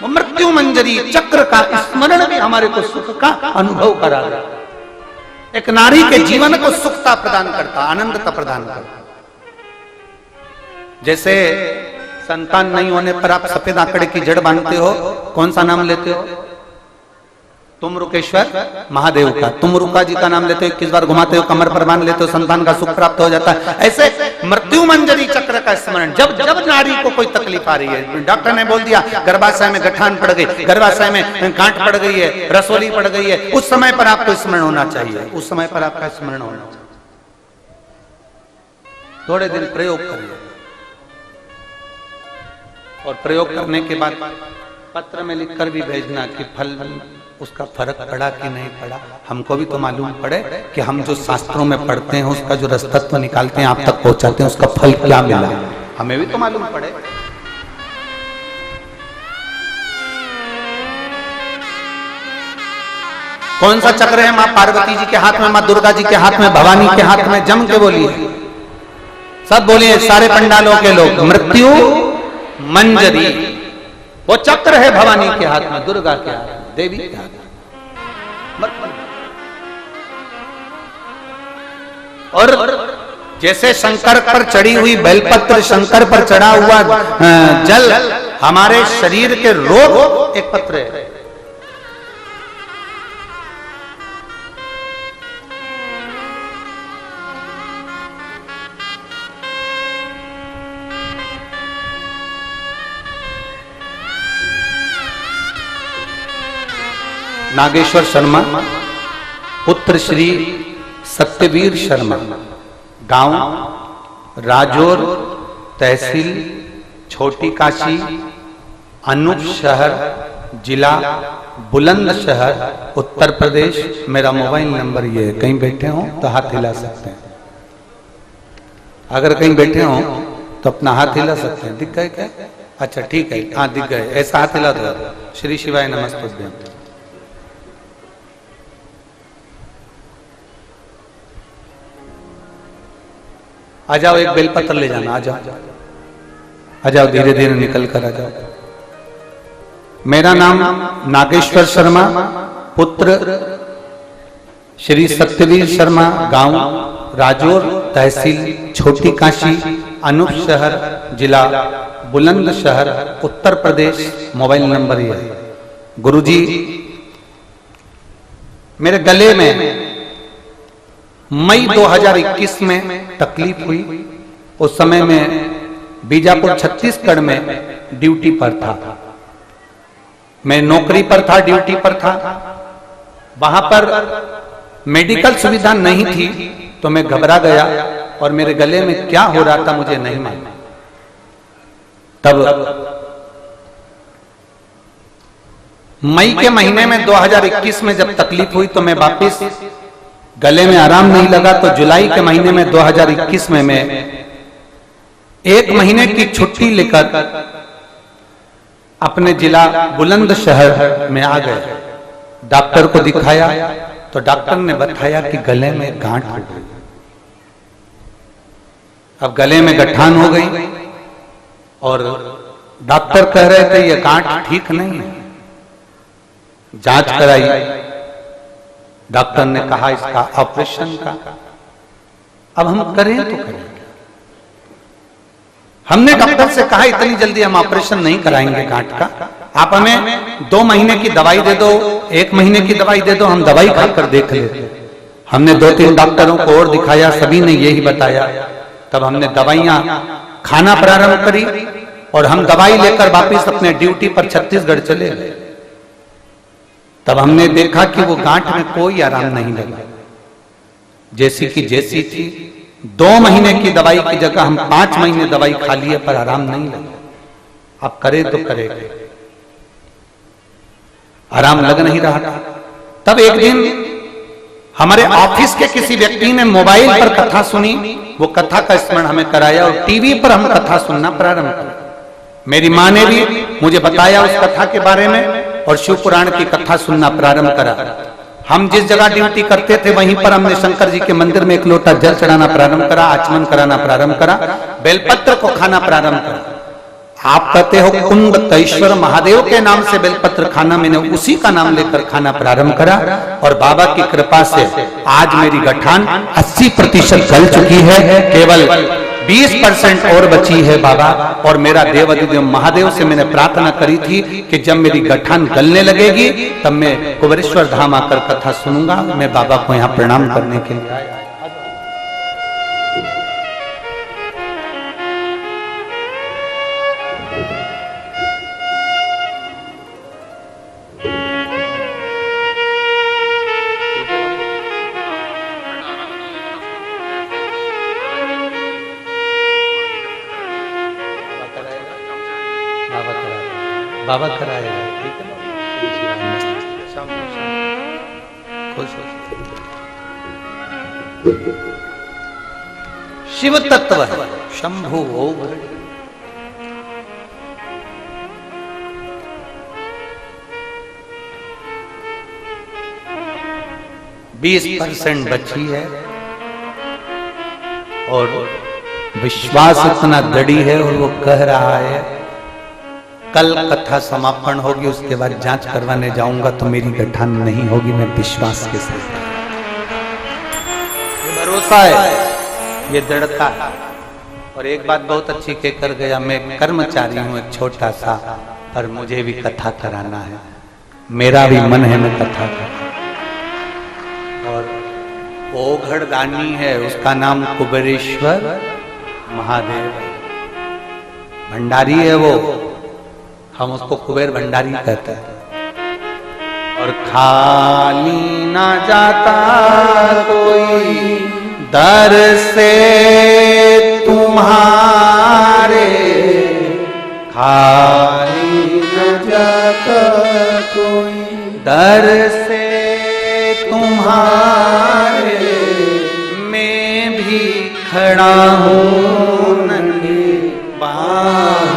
मृत्यु मंजरी चक्र का स्मरण भी हमारे को सुख का अनुभव करा रहा है। एक नारी के जीवन को सुखता प्रदान करता, आनंदता प्रदान करता। जैसे संतान नहीं होने पर आप सफेद आंकड़े की जड़ बांधते हो, कौन सा नाम लेते हो? तुम रुकेश्वर महादेव का। तुम रुका जी का नाम लेते हो, 21 बार घुमाते हो, कमर पर बांध लेते हो, संतान का सुख प्राप्त हो जाता है। ऐसे मृत्यु मंजरी चक्र का स्मरण, जब जब नारी को कोई तकलीफ आ रही है, डॉक्टर ने बोल दिया गर्भाशय में गठान पड़ गई, गर्भाशय में गांठ पड़ गई है, रसोली पड़ गई है, उस समय पर आपको स्मरण होना चाहिए, उस समय पर आपका स्मरण होना चाहिए। थोड़े दिन प्रयोग करिए और प्रयोग करने के बाद पत्र में लिखकर भी भेजना कि फल उसका फर्क पड़ा कि नहीं पड़ा। हमको भी तो मालूम पड़े कि हम जो शास्त्रों में पढ़ते हैं उसका जो रसतत्व निकालते हैं, आप तक पहुंचाते हैं, उसका फल क्या मिला, हमें भी तो मालूम पड़े। कौन सा चक्र है? मां पार्वती जी के हाथ में, मां दुर्गा जी के हाथ में, भवानी के हाथ में, जम के बोलिए, सब बोलिए, सारे पंडालों के लोग। मृत्यु मंजरी वो चक्र है भवानी के हाथ में, दुर्गा के हाथ में, देवी के हाथ में। और जैसे शंकर पर चढ़ी हुई बेलपत्र, शंकर पर चढ़ा हुआ जल हमारे शरीर के रोग एक पत्र है। नागेश्वर शर्मा पुत्र श्री सत्यवीर शर्मा, गांव राजौर, तहसील छोटी काशी, अनूप शहर, जिला बुलंदशहर, उत्तर प्रदेश। मेरा मोबाइल नंबर ये है, कहीं बैठे हो तो हाथ हिला सकते हैं, अगर कहीं बैठे हो तो अपना हाथ हिला सकते हैं। दिख गए क्या? अच्छा ठीक है, हाँ दिख गए, ऐसा हाथ हिला दो। श्री शिवाय नमस्ते। आ जाओ, एक बेलपत्र ले जाना, आ जाओ, आ जाओ, धीरे धीरे निकल कर आ जाओ। मेरा नाम नागेश्वर शर्मा पुत्र श्री सत्यवीर शर्मा, गांव राजौर, तहसील छोटी काशी, अनूप शहर, जिला बुलंदशहर, उत्तर प्रदेश। मोबाइल नंबर ये है। गुरुजी मेरे गले में मई 2021 में तकलीफ हुई। उस समय में बीजापुर छत्तीसगढ़ में ड्यूटी पर था, मैं नौकरी पर था, ड्यूटी पर था। वहां पर मेडिकल सुविधा नहीं थी तो मैं घबरा गया और मेरे गले में क्या हो रहा था मुझे नहीं मालूम। तब मई के महीने में 2021 में जब तकलीफ हुई तो मैं वापस, गले में आराम नहीं लगा तो जुलाई के महीने में 2021 में मैं 1 महीने की छुट्टी लेकर अपने जिला बुलंदशहर में आ गए। डॉक्टर को दिखाया तो डॉक्टर ने बताया कि गले में गांठ हो गई। अब गले में गठान हो गई और डॉक्टर कह रहे थे ये गांठ ठीक नहीं है। जांच कराई, डॉक्टर ने कहा इसका ऑपरेशन का। अब हम करें तो करें, हमने डॉक्टर से कहा इतनी जल्दी हम ऑपरेशन नहीं कराएंगे गांठ का, आप हमें 2 महीने की दवाई दे दो, 1 महीने की दवाई दे दो, हम दवाई खाकर देख लेते। हमने 2-3 डॉक्टरों को और दिखाया, सभी ने यही बताया। तब हमने दवाइयां खाना प्रारंभ करी और हम दवाई लेकर वापिस अपने ड्यूटी पर छत्तीसगढ़ चले गए। तब हमने देखा कि वो गांठ में कोई आराम नहीं लगा, जैसी की जैसी थी। 2 महीने की दवाई की जगह हम 5 महीने दवाई खा लिए पर आराम नहीं लगा। अब करे तो करे, आराम लग नहीं रहा था। तब एक दिन हमारे ऑफिस के किसी व्यक्ति ने मोबाइल पर कथा सुनी, वो कथा का स्मरण हमें कराया और टीवी पर हम कथा सुनना प्रारंभ किया। मेरी माँ ने भी मुझे बताया उस कथा के बारे में और शिव पुराण की कथा सुनना प्रारंभ करा। हम जिस जगह ड्यूटी करते थे वहीं पर हमने शंकर जी के मंदिर में एक लोटा जल चढ़ाना प्रारंभ करा, आचमन कराना प्रारंभ करा, बेलपत्र को खाना प्रारंभ करा। आप कहते हो कुंभकेश्वर महादेव के नाम से बेलपत्र खाना, मैंने उसी का नाम लेकर खाना प्रारंभ करा और बाबा की कृपा से आज मेरी गठान 80% गल चुकी है, केवल 20% और बची है बाबा। और मेरा देवाधिदेव महादेव से मैंने प्रार्थना करी थी कि जब मेरी गठान गलने लगेगी तब मैं कुबेरेश्वर धाम आकर कथा सुनूंगा। मैं बाबा को यहाँ प्रणाम करने के लिए आया। बाबा कराएगा, ठीक है। खुश हो। शिव तत्व शंभु ओम। 20% बची है और विश्वास इतना दृढ़ है और वो कह रहा है कल कथा समापन होगी, उसके बाद जांच करवाने जाऊंगा तो मेरी गठान नहीं होगी। मैं विश्वास के साथ, ये भरोसा है, ये दृढ़ता है। और एक बात बहुत अच्छी कहकर गया, मैं कर्मचारी हूं एक छोटा सा, पर मुझे भी कथा कराना है, मेरा भी मन है मैं कथा करूं। और ओघड़ दानी है, उसका नाम कुबेरेश्वर महादेव, भंडारी है वो, हम उसको कुबेर भंडारी कहते हैं। और खाली ना जाता कोई दर से तुम्हारे, खाली न जाता कोई दर से तुम्हारे, मैं भी खड़ा हूँ नन्ही बाहों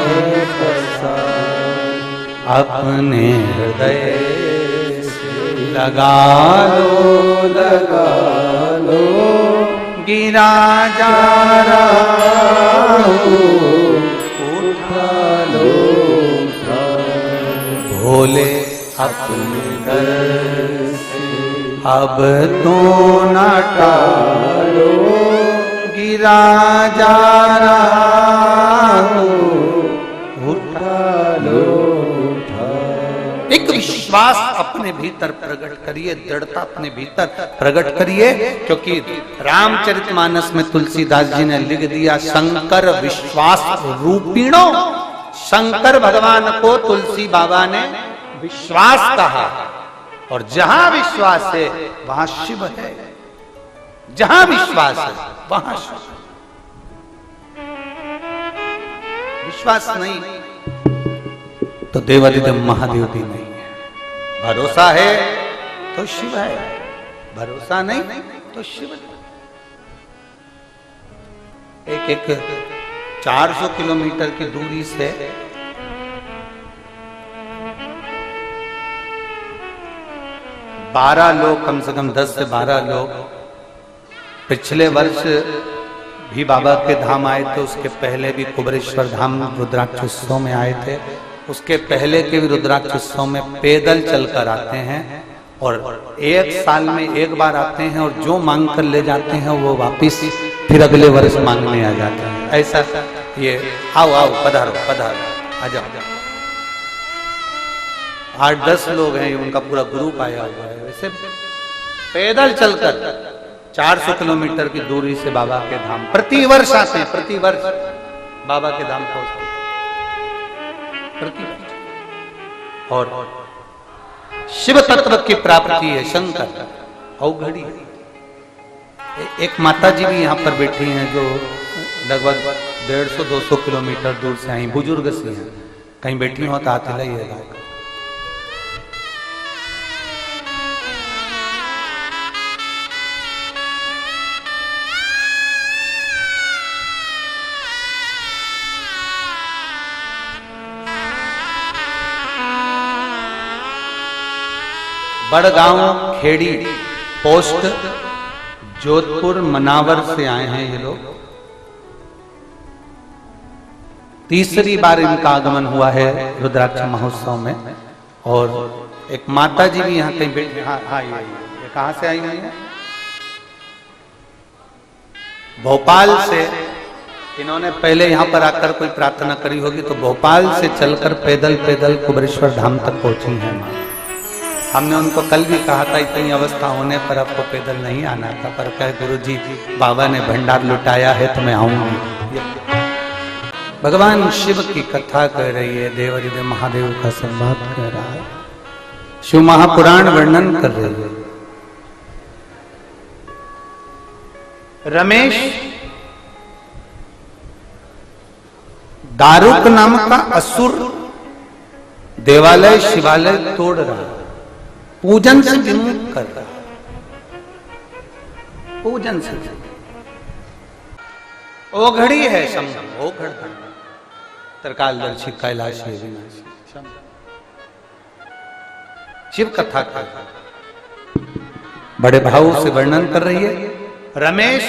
अपने हृदय से लगा लो, गिरा जा रहा हूँ, उठा लो, भोले अपने घर से अब तो न टालो, गिरा जा रहा हूँ, उठा लो। एक विश्वास अपने भीतर प्रकट करिए, दृढ़ता अपने भीतर प्रकट करिए, क्योंकि रामचरितमानस में तुलसीदास जी ने लिख दिया, शंकर विश्वास रूपिणो। शंकर भगवान को तुलसी बाबा ने विश्वास कहा, और जहां विश्वास है वहां शिव है, जहां विश्वास है वहां शिव। विश्वास नहीं तो देवाधिदेव महादेव भी नहीं है। भरोसा है तो शिव है, भरोसा नहीं तो शिव नहीं। एक 400 किलोमीटर की दूरी से बारह लोग, कम से कम 10 से 12 लोग पिछले वर्ष भी बाबा के धाम आए थे, उसके पहले भी कुबेरेश्वर धाम रुद्राक्षोत्सव में आए थे, उसके पहले के भी रुद्राक्षोत्सव में पैदल चलकर आते हैं, और एक साल में एक बार आते हैं, और जो मांग कर ले जाते हैं वो वापिस फिर अगले वर्ष मांगने आ जाते हैं। ऐसा ये आओ आओ पधारो पधारो आ जाओ। 8-10 लोग हैं, उनका पूरा ग्रुप आया हुआ है। वैसे पैदल चलकर 400 किलोमीटर की दूरी से बाबा के धाम प्रतिवर्ष आते हैं, प्रतिवर्ष बाबा के धाम पहुंचते हैं प्रतिवर्ष। और शिव तत्व की प्राप्ति है शंकर अवघड़ी। एक माता जी भी यहाँ पर बैठी हैं जो लगभग 150-200 किलोमीटर दूर से आई, बुजुर्ग सी हैं, कहीं बैठी हो तो हाथ हिलाइएगा। बड़गांव खेड़ी पोस्ट जोधपुर मनावर से आए हैं ये लोग। तीसरी बार इनका आगमन हुआ है रुद्राक्ष महोत्सव में। और एक माता जी भी यहाँ कहीं बैठे। हाँ ये कहाँ से आई हुई है? भोपाल से। इन्होंने पहले यहाँ पर आकर कोई प्रार्थना करी होगी, तो भोपाल से चलकर पैदल पैदल कुबेरेश्वर धाम तक पहुंची है माँ। हमने उनको कल भी कहा था इतनी अवस्था होने पर आपको पैदल नहीं आना था, पर कहे गुरुजी बाबा ने भंडार लुटाया है तो मैं आऊंगी। भगवान शिव की कथा कर रही है, देवाधिदेव महादेव का संवाद कर रहा है, शिव महापुराण वर्णन कर रही है। रमेश दारुक नाम का असुर देवालय शिवालय तोड़ रहा, पूजन से विमुख कर रहा, पूजन से। ओघड़ी है शंभु, ओघड़ त्रिकालदर्शी कैलाशी विनाशी शिव कथा का बड़े भाव से वर्णन कर रही है। रमेश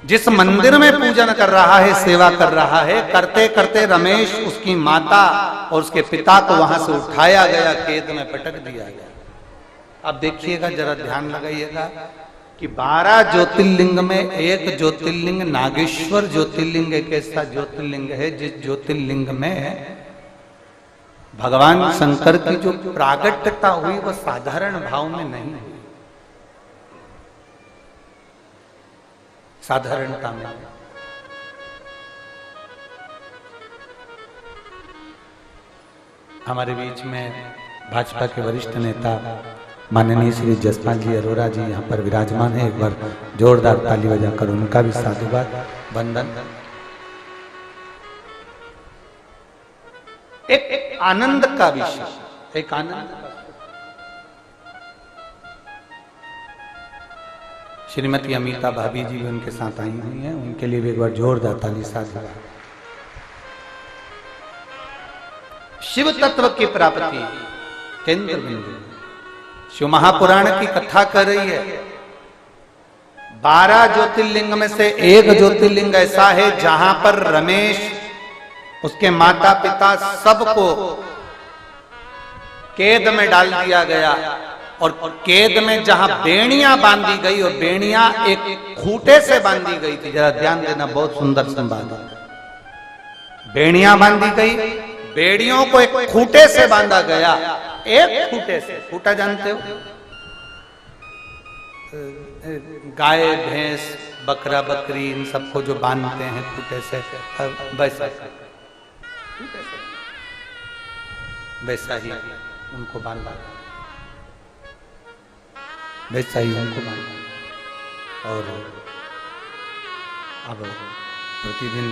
जिस मंदिर में पूजन कर रहा है, सेवा कर रहा है, करते करते रमेश उसकी माता और उसके पिता को वहां से उठाया गया, कैद में पटक दिया गया। अब देखिएगा, जरा ध्यान लगाइएगा कि 12 ज्योतिर्लिंग में एक ज्योतिर्लिंग नागेश्वर ज्योतिर्लिंग एक ऐसा ज्योतिर्लिंग है जिस ज्योतिर्लिंग में भगवान शंकर की जो प्रागट्यता हुई वह साधारण भाव में नहीं हुई, साधारणता में। हमारे बीच में भाजपा के वरिष्ठ नेता माननीय श्री जसपाल जी अरोरा जी यहाँ पर विराजमान है। एक बार जोरदार ताली बजाकर उनका भी साधुवाद वंदन। एक आनंद का विषय, एक आनंद का। श्रीमती अमिता भाभी जी भी उनके साथ आई हुई हैं, उनके लिए भी एक बार जोरदार ताली साधुवाद। शिव तत्व की प्राप्ति केंद्र बिंदु शिव महापुराण की कथा कर रही है। 12 ज्योतिर्लिंग में से एक ज्योतिर्लिंग ऐसा है जहां पर रमेश, उसके माता पिता सबको कैद में डाल दिया गया। और कैद में जहां बेड़ियां बांधी गई, और बेड़ियां एक खूंटे से बांधी गई थी, जरा ध्यान देना, बहुत सुंदर संवाद है। बेड़ियां बांधी गई, बेड़ियों को एक खूंटे से बांधा गया, एक खूंटे से। खूंटा जानते हो? गाय भैंस बकरा बकरी इन सबको जो बांधते हैं खूंटे से, वैसा वैसा ही उनको बांधा, वैसा ही उनको बांधा। और अब प्रतिदिन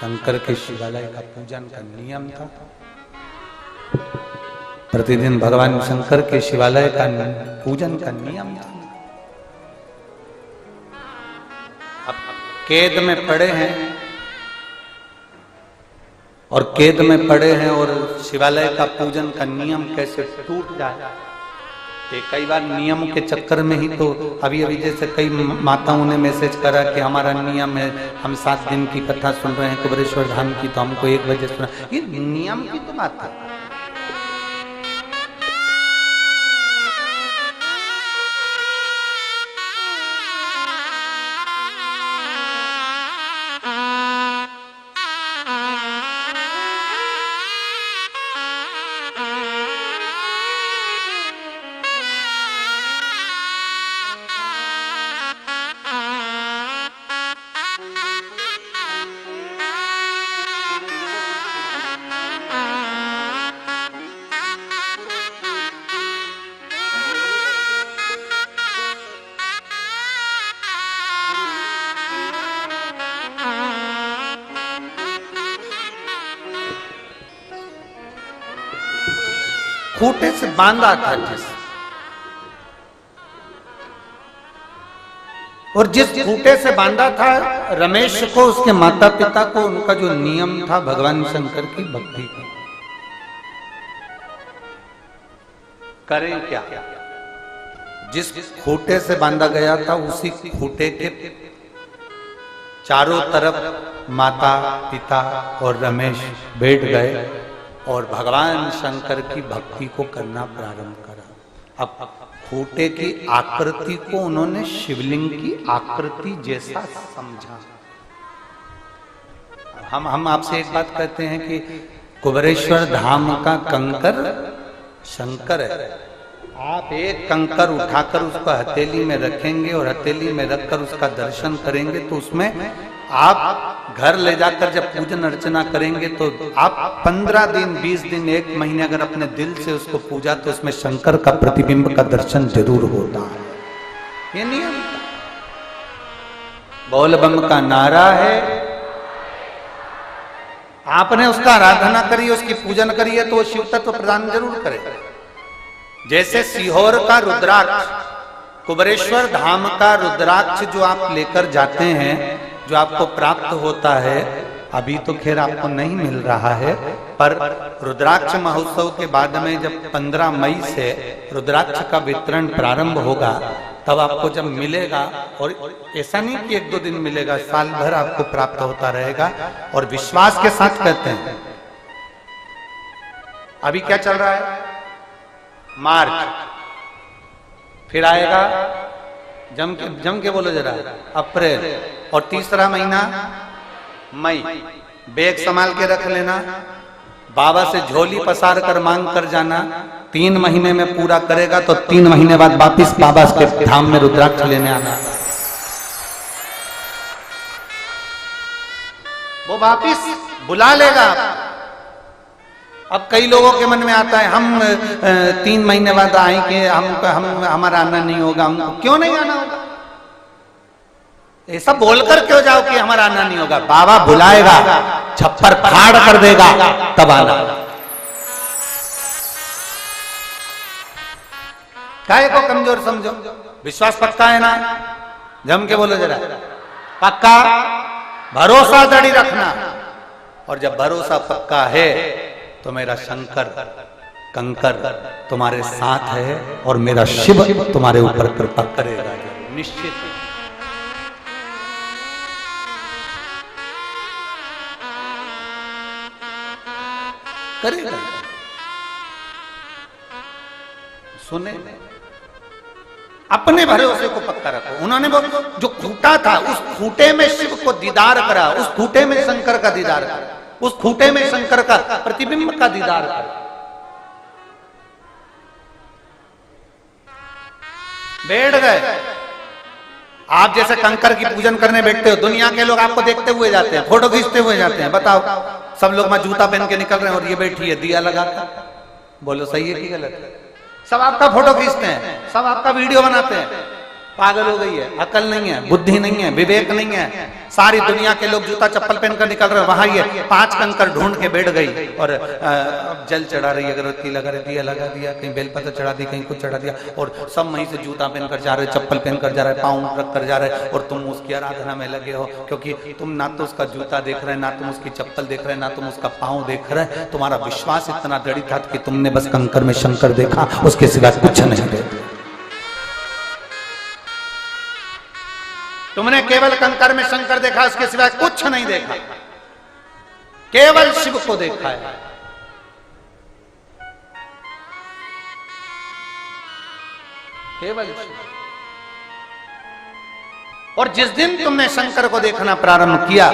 शंकर के शिवालय का पूजन का नियम था। प्रतिदिन भगवान शंकर के शिवालय का पूजन का नियम था। अब कैद में पड़े हैं, और कैद में पड़े हैं, और शिवालय का पूजन का नियम कैसे टूट जाए। कई बार नियम के चक्कर में ही तो अभी जैसे कई माताओं ने मैसेज करा कि हमारा नियम है, हम 7 दिन की कथा सुन रहे हैं कुबेरेश्वर धाम की, तो हमको 1 बजे सुना। ये नियम की तो बात है। खूंटे से बांधा था जिस, और जिस खूंटे से बांधा था रमेश को, उसके माता पिता को, उनका जो नियम था भगवान शंकर की भक्ति का, करें क्या? जिस खूंटे से बांधा गया था उसी खूंटे के चारों तरफ माता, पिता और रमेश बैठ गए और भगवान शंकर की भक्ति को करना प्रारंभ करा। अब खूंटे की आकृति को उन्होंने शिवलिंग की आकृति जैसा समझा। हम आपसे एक बात कहते हैं कि कुबेरेश्वर धाम का कंकर शंकर है। आप एक कंकर उठाकर उसको हथेली में रखेंगे और हथेली में रखकर उसका दर्शन करेंगे तो उसमें आप घर ले जाकर जब पूजन अर्चना करेंगे तो आप 15 दिन, 20 दिन, 1 महीने अगर अपने दिल से उसको पूजा तो उसमें शंकर का प्रतिबिंब का दर्शन जरूर होता है। ये नियम बोल बम का नारा है। आपने उसका आराधना करी, उसकी पूजन करिए तो वो शिव तत्व प्रदान जरूर करेगा। जैसे सीहोर का रुद्राक्ष, कुबेरेश्वर धाम का रुद्राक्ष जो आप लेकर जाते हैं, जो आपको प्राप्त होता है, अभी तो खैर आपको नहीं मिल रहा है, पर रुद्राक्ष महोत्सव के बाद में जब 15 मई से रुद्राक्ष का वितरण प्रारंभ होगा तब आपको जब मिलेगा, और ऐसा नहीं कि 1-2 दिन मिलेगा, साल भर आपको प्राप्त होता रहेगा। और विश्वास के साथ कहते हैं, अभी क्या चल रहा है? मार्च, फिर आएगा जम के बोलो जरा अप्रैल, और तीसरा महीना मई। बैग संभाल के रख लेना, बाबा से झोली पसार कर मांग कर जाना। 3 महीने में पूरा करेगा तो 3 महीने बाद वापिस बाबा के धाम में रुद्राक्ष लेने आना। वो वापिस बुला लेगा। अब कई लोगों के मन में आता है हम 3 महीने बाद आएंगे, हम हमारा आना नहीं होगा। हमको क्यों नहीं आना होगा? ऐसा बोलकर क्यों जाओ कि हमारा आना नहीं होगा? बाबा बुलाएगा, छप्पर फाड़ कर देगा, तब आना। काहे को कमजोर समझो? विश्वास पक्का है ना? जम के बोलो जरा, पक्का? भरोसा जड़ी रखना। और जब भरोसा पक्का है तो मेरा शंकर कंकर तुम्हारे साथ है और मेरा शिव तुम्हारे ऊपर कृपा करेगा, निश्चित। करेगा। सुने, अपने भरोसे को पक्का रखो। उन्होंने वो जो खूंटा था, उस खूंटे में शिव को दीदार करा, उस खूंटे में शंकर का दीदार करा, उस खूंटे में शंकर का प्रतिबिंब का दीदार करा। बैठ गए। आप जैसे कंकर की पूजन करने बैठते हो, दुनिया के लोग आपको देखते हुए जाते हैं, फोटो खींचते हुए जाते हैं। बताओ, सब लोग मैं जूता पहन के निकल रहे हैं और ये बैठी है दिया लगाकर। बोलो सही है कि गलत है? सब आपका फोटो खींचते हैं, सब आपका वीडियो बनाते हैं। पागल हो गई है, अकल नहीं है, बुद्धि नहीं है, विवेक नहीं है। सारी दुनिया के लोग जूता चप्पल पहनकर निकल रहे हैं, वहां ये 5 कंकर ढूंढ के बैठ गई और जल चढ़ा रही है, अगरबत्ती लगा रही, दिया लगा दिया, कहीं बेलपत्र चढ़ा दी, कहीं कुछ चढ़ा दिया, और सब वहीं से जूता पहनकर जा रहे, चप्पल पहनकर जा रहे, पाँव रख कर जा रहे, और तुम उसकी आराधना में लगे हो। क्योंकि तुम ना तो उसका जूता देख रहे, ना तुम उसकी चप्पल देख रहे, ना तुम उसका पाँव देख रहे। तुम्हारा विश्वास इतना दृढ़ था कि तुमने बस कंकर में शंकर देखा, उसके सिवा कुछ नहीं देखा। तुमने केवल कंकर में शंकर देखा, उसके सिवाय कुछ नहीं देखा, केवल शिव को देखा है। केवल शिव। और जिस दिन तुमने शंकर को देखना प्रारंभ किया,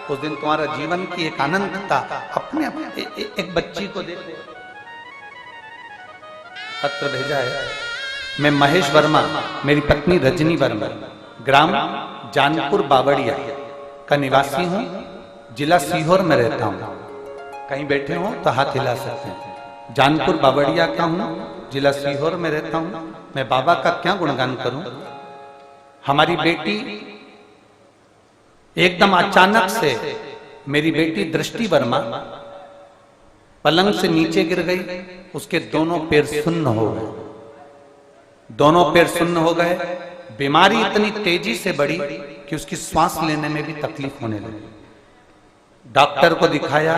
उस दिन तुम्हारा जीवन की एक अनंतता अपने एक बच्ची को देखो। पत्र भेजा है, मैं महेश वर्मा, मेरी पत्नी रजनी वर्मा, ग्राम जानपुर बावड़िया का निवासी हूं, जिला सीहोर में रहता हूं। कहीं बैठे हो तो हाथ हिला सकते हैं। जानपुर बावड़िया का हूं, जिला सीहोर में रहता हूं। मैं बाबा का क्या गुणगान करूं। हमारी बेटी एकदम अचानक से, मेरी बेटी दृष्टि वर्मा पलंग से नीचे गिर गई। उसके दोनों पैर सुन्न हो गए, दोनों पैर सुन्न हो गए। बीमारी इतनी तेजी से बढ़ी कि उसकी सांस लेने में भी तकलीफ होने लगी। डॉक्टर को दिखाया,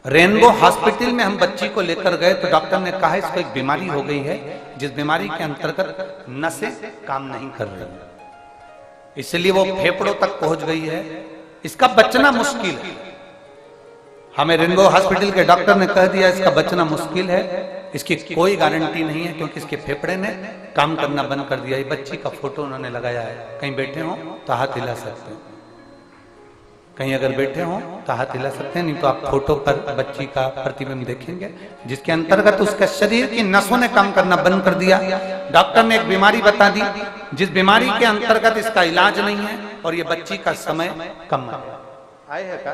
रेनबो हॉस्पिटल में हम बच्ची को लेकर गए तो डॉक्टर ने कहा इसको एक बीमारी हो गई है जिस बीमारी के अंतर्गत नसें काम नहीं कर रही, इसलिए वो फेफड़ों तक पहुंच गई है, इसका बचना मुश्किल है। हमें रेनबो हॉस्पिटल के डॉक्टर ने कह दिया इसका बचना मुश्किल है, इसकी कोई गारंटी नहीं है क्योंकि इसके फेफड़े ने काम करना बंद कर दिया। ये बच्ची का फोटो उन्होंने लगाया है, कहीं बैठे हो तो हाथ हिला सकते हैं, कहीं अगर बैठे हो तो हाथ हिला सकते हैं, नहीं तो आप फोटो पर बच्ची का प्रतिबिंब देखेंगे जिसके अंतर्गत उसका शरीर की नसों ने काम करना बंद कर दिया। डॉक्टर ने एक बीमारी बता दी जिस बीमारी के अंतर्गत इसका इलाज नहीं है और ये बच्ची का समय कम आए है का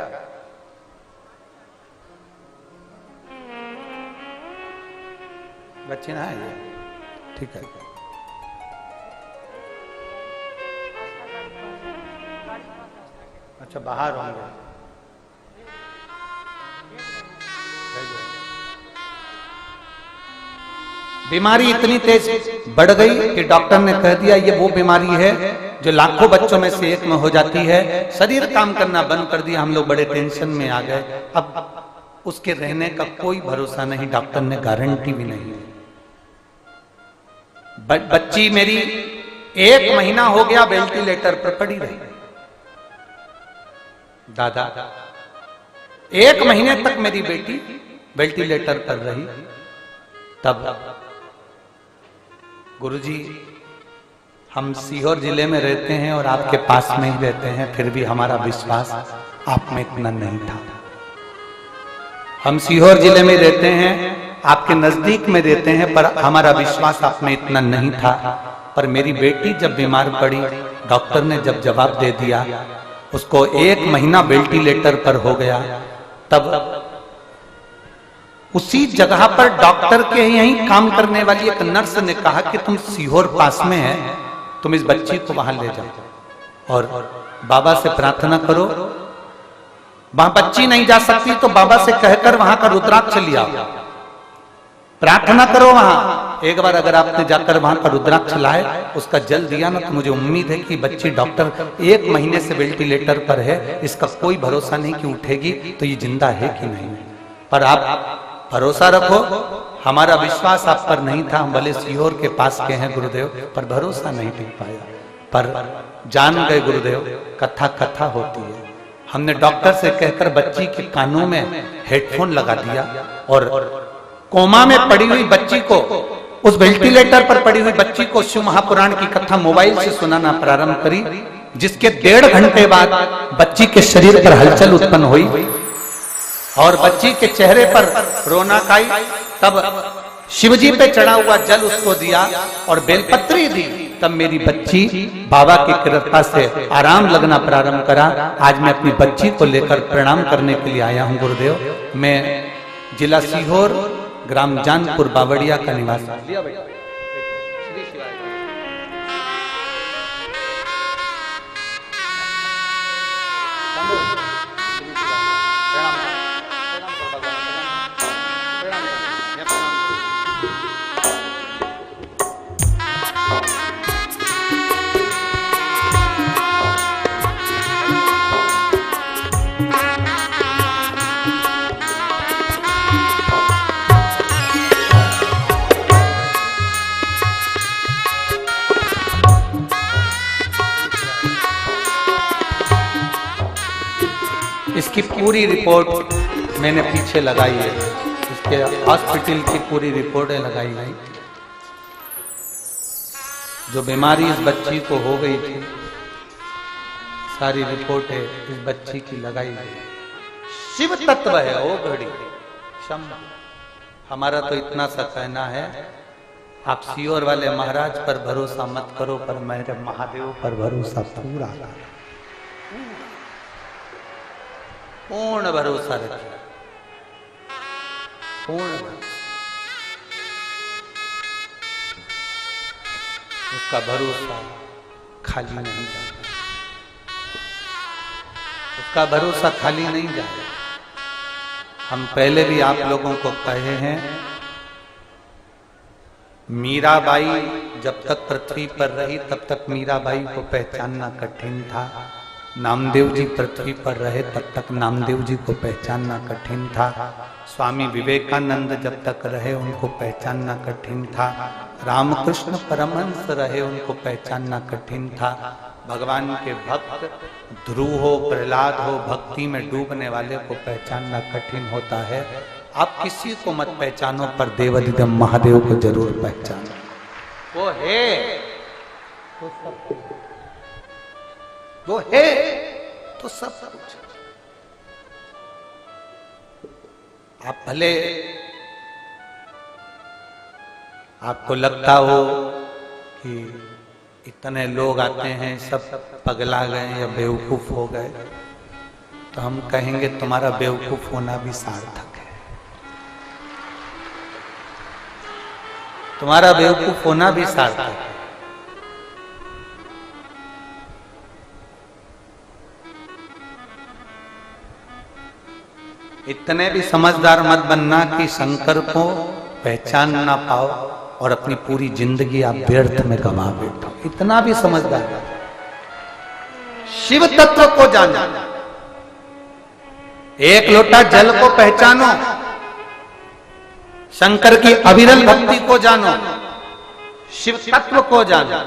बच्ची ना है, ठीक है। अच्छा बाहर होंगे, बीमारी इतनी तेज बढ़ गई कि डॉक्टर ने कह दिया ये वो बीमारी है जो लाखों बच्चों में से एक में हो जाती है। शरीर काम करना बंद कर दिया, हम लोग बड़े टेंशन में आ गए। अब उसके रहने का कोई भरोसा नहीं, डॉक्टर ने गारंटी भी नहीं। बच्ची मेरी 1 महीना हो गया वेंटिलेटर पर पड़ी रही, दादा 1 महीने तक मेरी बेटी वेंटिलेटर पर रही। तब गुरुजी हम सीहोर जिले में रहते हैं और आपके पास में ही रहते हैं, फिर भी हमारा विश्वास आप में इतना नहीं था। हम सीहोर जिले में रहते हैं, आपके नजदीक में रहते हैं, पर हमारा विश्वास आप में इतना नहीं था। पर मेरी बेटी जब बीमार पड़ी, डॉक्टर ने जब जवाब दे दिया, उसको 1 महीना वेंटिलेटर पर हो गया, तब उसी जगह पर डॉक्टर के यहीं काम करने वाली एक नर्स ने कहा कि तुम सीहोर पास में है, तुम इस बच्ची को वहां ले जाओ और बाबा से प्रार्थना करो। वहां बच्ची नहीं जा सकती तो बाबा से कहकर वहां का रुद्राक्ष लिया, प्रार्थना करो वहां। एक बार अगर आपने जाकर वहां का रुद्राक्ष लाए, उसका जल दिया ना, तो मुझे उम्मीद है कि बच्ची डॉक्टर 1 महीने से वेंटिलेटर पर है, इसका कोई भरोसा नहीं कि उठेगी तो ये जिंदा है कि नहीं। पर आप भरोसा रखो, हमारा विश्वास आप पर नहीं था। हम भले सीहोर के पास के हैं गुरुदेव, पर भरोसा नहीं टिक पाया। पर जान गए गुरुदेव, कथा कथा होती है। हमने डॉक्टर से कहकर बच्ची के कानों में हेडफोन लगा दिया और कोमा में पड़ी हुई बच्ची को, उस वेंटिलेटर पर पड़ी हुई बच्ची को शिव महापुराण की कथा मोबाइल से सुनाना प्रारंभ करी, जिसके 1.5 घंटे बाद बच्ची के शरीर पर हलचल उत्पन्न हुई और बच्ची के चेहरे पर रौनक आई। तब शिवजी पे चढ़ा हुआ जल उसको दिया और बेलपत्री दी, तब मेरी बच्ची बाबा की कृपा से आराम लगना प्रारंभ करा। आज मैं अपनी बच्ची को लेकर प्रणाम करने के लिए आया हूं गुरुदेव। मैं जिला सीहोर, ग्राम जानपुर बावड़िया का निवासी। इसकी पूरी रिपोर्ट मैंने पीछे लगाई है, इसके हॉस्पिटल की पूरी रिपोर्टें लगाई गई। जो बीमारी इस बच्ची को हो गई थी, सारी रिपोर्टें इस बच्ची की लगाई गई। शिव तत्व है ओ घड़ी शम। हमारा तो इतना सा कहना है, आप सीहोर वाले महाराज पर भरोसा मत करो, पर मेरे महादेव पर भरोसा पूरा पूर्ण भरोसा रखिए, पूर्ण। उसका भरोसा खाली नहीं जाता, उसका भरोसा खाली नहीं जाता। हम पहले भी आप लोगों को कहे हैं, मीराबाई जब तक पृथ्वी पर रही तब तक मीराबाई को पहचानना कठिन था। नामदेव जी पृथ्वी पर रहे तब तक नामदेव जी को पहचानना कठिन था। स्वामी विवेकानंद जब तक रहे उनको पहचानना कठिन था। रामकृष्ण परमहंस रहे उनको पहचानना कठिन था। भगवान के भक्त ध्रुव हो, प्रहलाद हो, भक्ति में डूबने वाले को पहचानना कठिन होता है। आप किसी को मत पहचानो पर देवाधिदेव महादेव को जरूर पहचानो। वो है तो सब, वो है तो सब कुछ। आप भले आपको लगता हो कि इतने लोग आते हैं सब पगला गए या बेवकूफ हो गए, तो हम कहेंगे तुम्हारा बेवकूफ होना भी सार्थक है। तुम्हारा बेवकूफ होना भी सार्थक है। इतने भी समझदार मत बनना कि शंकर को पहचान ना पाओ और अपनी पूरी जिंदगी आप व्यर्थ में गंवा बैठो। इतना भी समझदार। शिव तत्व को जानो, एक लोटा जल को पहचानो, शंकर की अविरल भक्ति को जानो, शिव तत्व को जानो।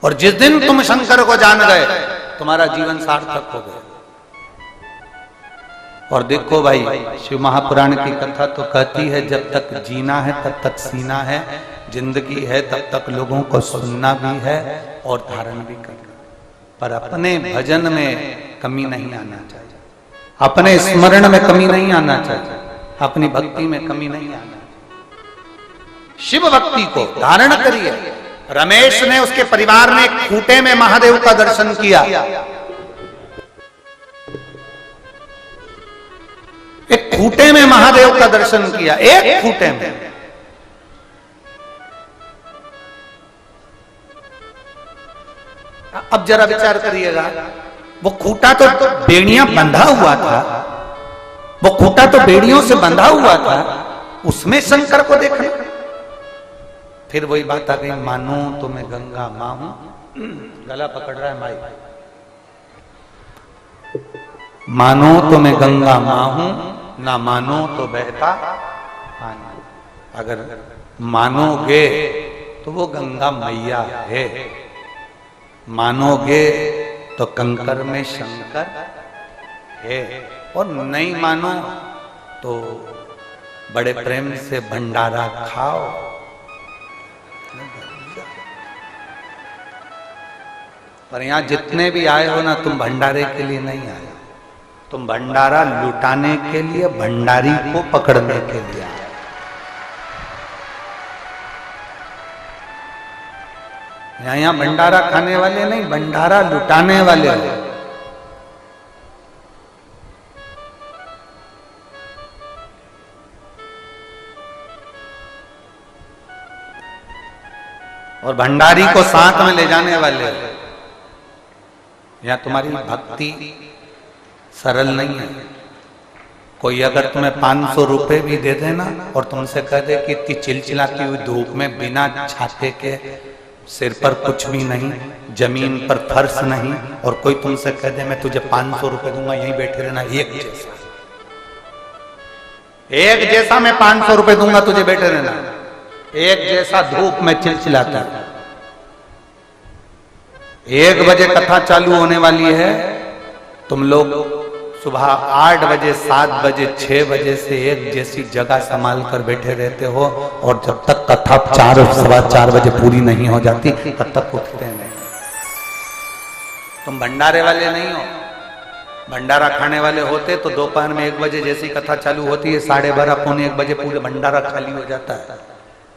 और जिस दिन तुम शंकर को जान गए तुम्हारा जीवन सार्थक हो गया। और देखो भाई, शिव महापुराण की कथा तो कहती है जब तक जीना है तब तक सीना है, जिंदगी है तब तक लोगों को सुनना भी है और धारण भी करना। पर अपने भजन में कमी नहीं आना चाहिए, अपने स्मरण में कमी नहीं आना चाहिए, अपनी भक्ति में कमी नहीं आना चाहिए। शिव भक्ति को धारण करिए। रमेश ने, उसके परिवार ने एक खूंटे में महादेव का दर्शन किया। एक खूंटे में महादेव का दर्शन किया, एक खूंटे में। अब जरा विचार करिएगा, वो खूंटा तो बेड़ियां बंधा हुआ था, वो खूंटा तो बेड़ियों से बंधा हुआ था, उसमें शंकर को देखना। फिर वही बात आ गई, मानो तो मैं गंगा मां हूं। गला पकड़ रहा है माई। मानो तो मैं गंगा मां हूं, ना मानो तो बहता पानी। अगर मानोगे तो वो गंगा मैया है, मानोगे तो कंकर में शंकर है, और नहीं मानो तो बड़े प्रेम से भंडारा खाओ। पर यहां जितने भी आए हो ना, तुम भंडारे के लिए नहीं आए, तुम भंडारा लुटाने के लिए, भंडारी को पकड़ने के लिए आए। यहां भंडारा खाने वाले नहीं, भंडारा लुटाने वाले हो। और भंडारी को साथ में ले जाने वाले हो। या तुम्हारी भक्ति सरल नहीं है। कोई अगर तुम्हें 500 रुपए भी दे देना और तुमसे कह दे कि इतनी चिलचिलाती हुई धूप में बिना छाते के, सिर पर कुछ भी नहीं, जमीन पर फर्श नहीं, और कोई तुमसे कह दे मैं तुझे 500 रुपए दूंगा, यहीं बैठे रहना, एक जैसा मैं 500 रुपए दूंगा, तुझे बैठे रहना, एक जैसा धूप में चिलचिलाता। 1 बजे कथा चालू होने वाली है, तुम लोग सुबह 8 बजे, 7 बजे, 6 बजे से एक जैसी जगह संभाल कर बैठे रहते हो, और जब तक कथा 4, 4:15 बजे पूरी नहीं हो जाती तब तक उठते नहीं। तुम भंडारे वाले नहीं हो। भंडारा खाने वाले होते तो दोपहर में 1 बजे जैसी कथा चालू होती है, 12:30, पौने 1 बजे पूरे भंडारा खाली हो जाता है।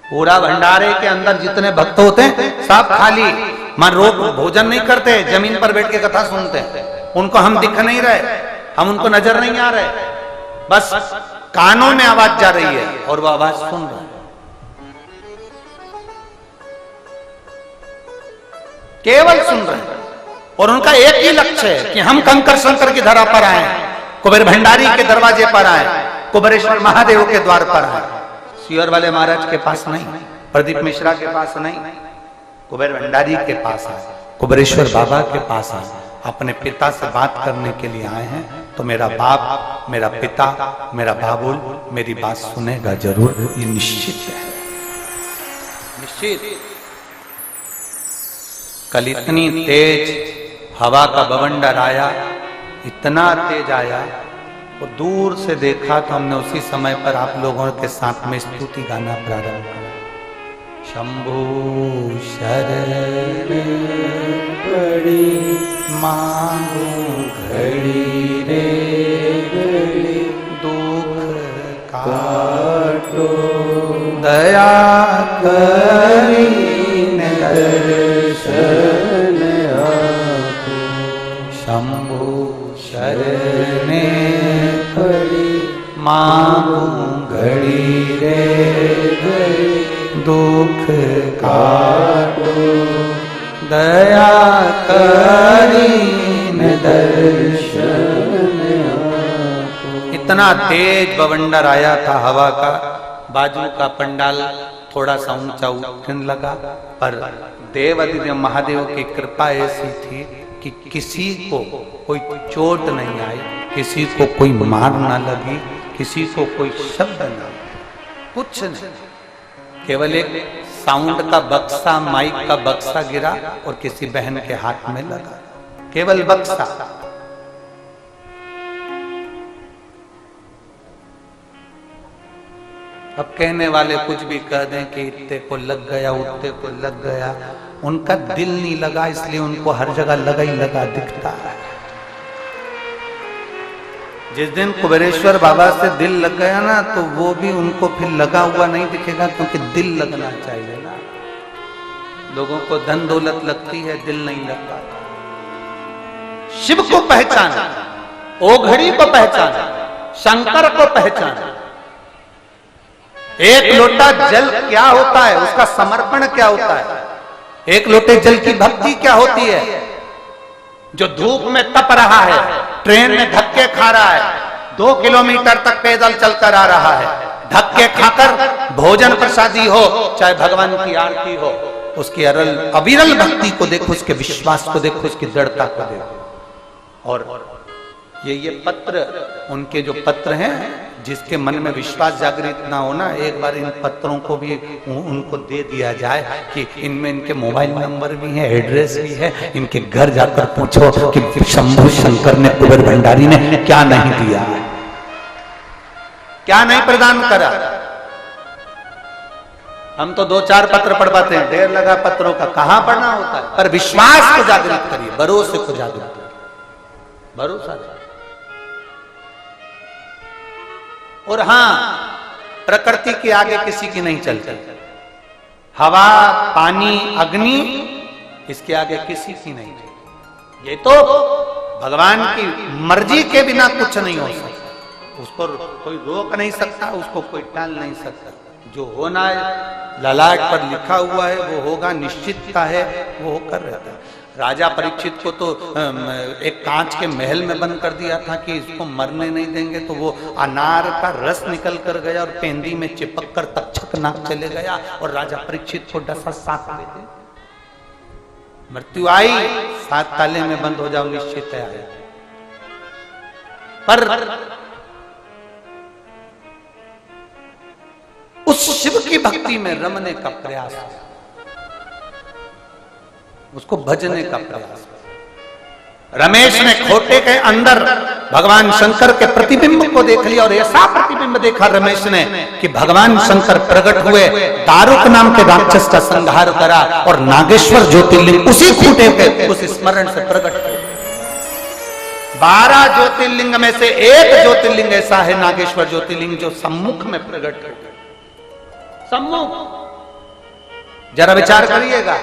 पूरा भंडारे के अंदर जितने भक्त होते हैं सब खाली। मां रोज भोजन नहीं करते, जमीन पर बैठ के कथा सुनते हैं। उनको हम दिख नहीं रहे, हम उनको नजर नहीं आ रहे, बस कानों में आवाज जा रही है और वो आवाज सुन रहे हैं। केवल सुन रहे हैं, और उनका एक ही लक्ष्य है कि हम कंकर शंकर की धरा पर आए, कुबेर भंडारी के दरवाजे पर आए, कुबेरेश्वर महादेव के द्वार पर आए। सियोर वाले महाराज के पास नहीं, प्रदीप मिश्रा के पास नहीं, कुबेर भंडारी के पास आए, कुबेरेश्वर बाबा के पास आए, अपने पिता से बात करने के लिए आए हैं, तो मेरा बाप, मेरा पिता, मेरा बाबुल मेरी बात सुनेगा जरूर, ये निश्चित है, निश्चित। कल इतनी तेज हवा का बवंडर आया, इतना तेज आया, वो दूर से देखा तो हमने उसी समय पर आप लोगों के साथ में स्तुति गाना प्रारंभ किया। शंभु शरण पड़ी मांगू घड़ी रे घड़ी, दुख काटो दया करी दर्शन आपो। शंभु शरण पड़ी मांगू घड़ी रे घड़ी, दुख काटो दया करीन दर्शन आपो। इतना तेज बवंडर आया था हवा का, बाजू का पंडाल थोड़ा सा ऊंचा उठने लगा, पर देवाधिदेव महादेव की कृपा ऐसी थी कि किसी को कोई चोट नहीं आई, किसी को कोई मार ना लगी, किसी को कोई शब्द ना, कुछ नहीं, केवल एक साउंड का बक्सा, माइक का बक्सा गिरा और किसी बहन के हाथ में लगा, केवल बक्सा। अब कहने वाले कुछ भी कह दें कि इतने को लग गया, उतने को लग गया, उनका दिल नहीं लगा, इसलिए उनको हर जगह लगा ही लगा दिखता है। जिस दिन कुबेरेश्वर बाबा से दिल लग गया ना, तो वो भी उनको फिर लगा हुआ नहीं दिखेगा, क्योंकि दिल लगना चाहिए ना। लोगों को धन दौलत लगती है, दिल नहीं लगता। शिव को पहचाना, ओघड़ी को पहचाना, शंकर को पहचाना। एक लोटा जल क्या होता है, उसका समर्पण क्या होता है, एक लोटे जल की भक्ति क्या होती है। जो धूप में तप रहा है, ट्रेन में धक्के खा रहा है, 2 किलोमीटर तक पैदल चलकर आ रहा है, धक्के खाकर भोजन प्रसादी हो, चाहे भगवान की आरती हो, उसकी अविरल भक्ति को देखो, उसके विश्वास को देखो, उसकी दृढ़ता को देखो। और ये पत्र, उनके जो पत्र हैं, जिसके मन में विश्वास जागृत ना होना, एक बार इन पत्रों को भी उनको दे दिया जाए कि इनमें इनके मोबाइल नंबर भी है, एड्रेस भी है, इनके घर जाकर पूछो कि शंभु शंकर ने, कुबेर भंडारी ने क्या नहीं दिया, क्या नहीं प्रदान करा। हम तो 2-4 पत्र पढ़ पाते हैं, ढेर लगा पत्रों का, कहां पढ़ना होता है। पर विश्वास को जागृत करिए, भरोसे को जागृत करिए, भरोसा। और हां, प्रकृति के आगे किसी की नहीं चलती, हवा, पानी, अग्नि, इसके आगे किसी की नहीं चलती। ये तो भगवान की मर्जी के बिना कुछ नहीं हो सकता, उस पर कोई रोक नहीं सकता, उसको कोई टाल नहीं सकता। जो होना है ललाट पर लिखा हुआ है वो होगा, निश्चितता है, वो होकर रहता है। राजा परीक्षित को तो एक कांच के महल में बंद कर दिया था कि इसको मरने नहीं देंगे, तो वो अनार का रस निकल कर गया और पेंदी में चिपक कर तक्षक नाक चले गया, और राजा परीक्षित को डसा 7 बजे मृत्यु आई, 7 ताले में बंद हो जाओ, निश्चित है। पर उस शिव की भक्ति में रमने का प्रयास, उसको भजने का प्रयास। रमेश ने खोटे के अंदर भगवान शंकर के प्रतिबिंब को देख लिया, और ऐसा प्रतिबिंब देखा रमेश ने कि भगवान शंकर प्रकट हुए, दारुक नाम के राक्षस का संहार करा, और नागेश्वर ज्योतिर्लिंग उसी खूंटे के उस स्मरण से प्रकट हुए। 12 ज्योतिर्लिंग में से एक ज्योतिर्लिंग ऐसा है, नागेश्वर ज्योतिर्लिंग, जो सम्मुख में प्रकट हो, सम्मुख। जरा विचार करिएगा,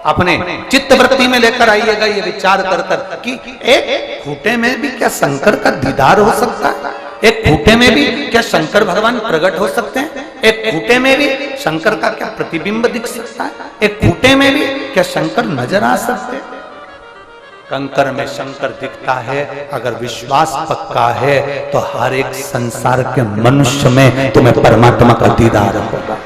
अपने चित्तवृत्ति में लेकर आइएगा ये विचार कर कर कि एक खूंटे में भी क्या शंकर का दीदार हो सकता है, एक खूंटे में भी क्या शंकर भगवान प्रकट हो सकते हैं, एक खूंटे में भी शंकर का क्या प्रतिबिंब दिख सकता है, एक खूंटे में भी क्या शंकर नजर आ सकते हैं। कंकर में शंकर दिखता है, अगर विश्वास पक्का है तो हर एक संसार के मनुष्य में तुम्हें परमात्मा का दीदार होगा।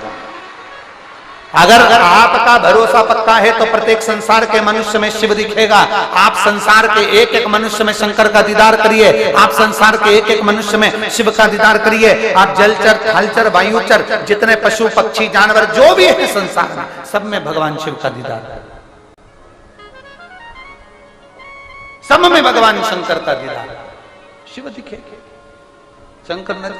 अगर आपका भरोसा पक्का है तो प्रत्येक संसार के मनुष्य में शिव दिखेगा। आप संसार के एक एक मनुष्य में शंकर का दीदार करिए, आप संसार के एक एक मनुष्य में शिव का दीदार करिए। आप जलचर, थलचर, वायुचर, जितने पशु पक्षी जानवर जो भी है संसार में, सब में भगवान शिव का दीदार, सब में भगवान शंकर का दीदार, शिव दिखेगा। शंकर न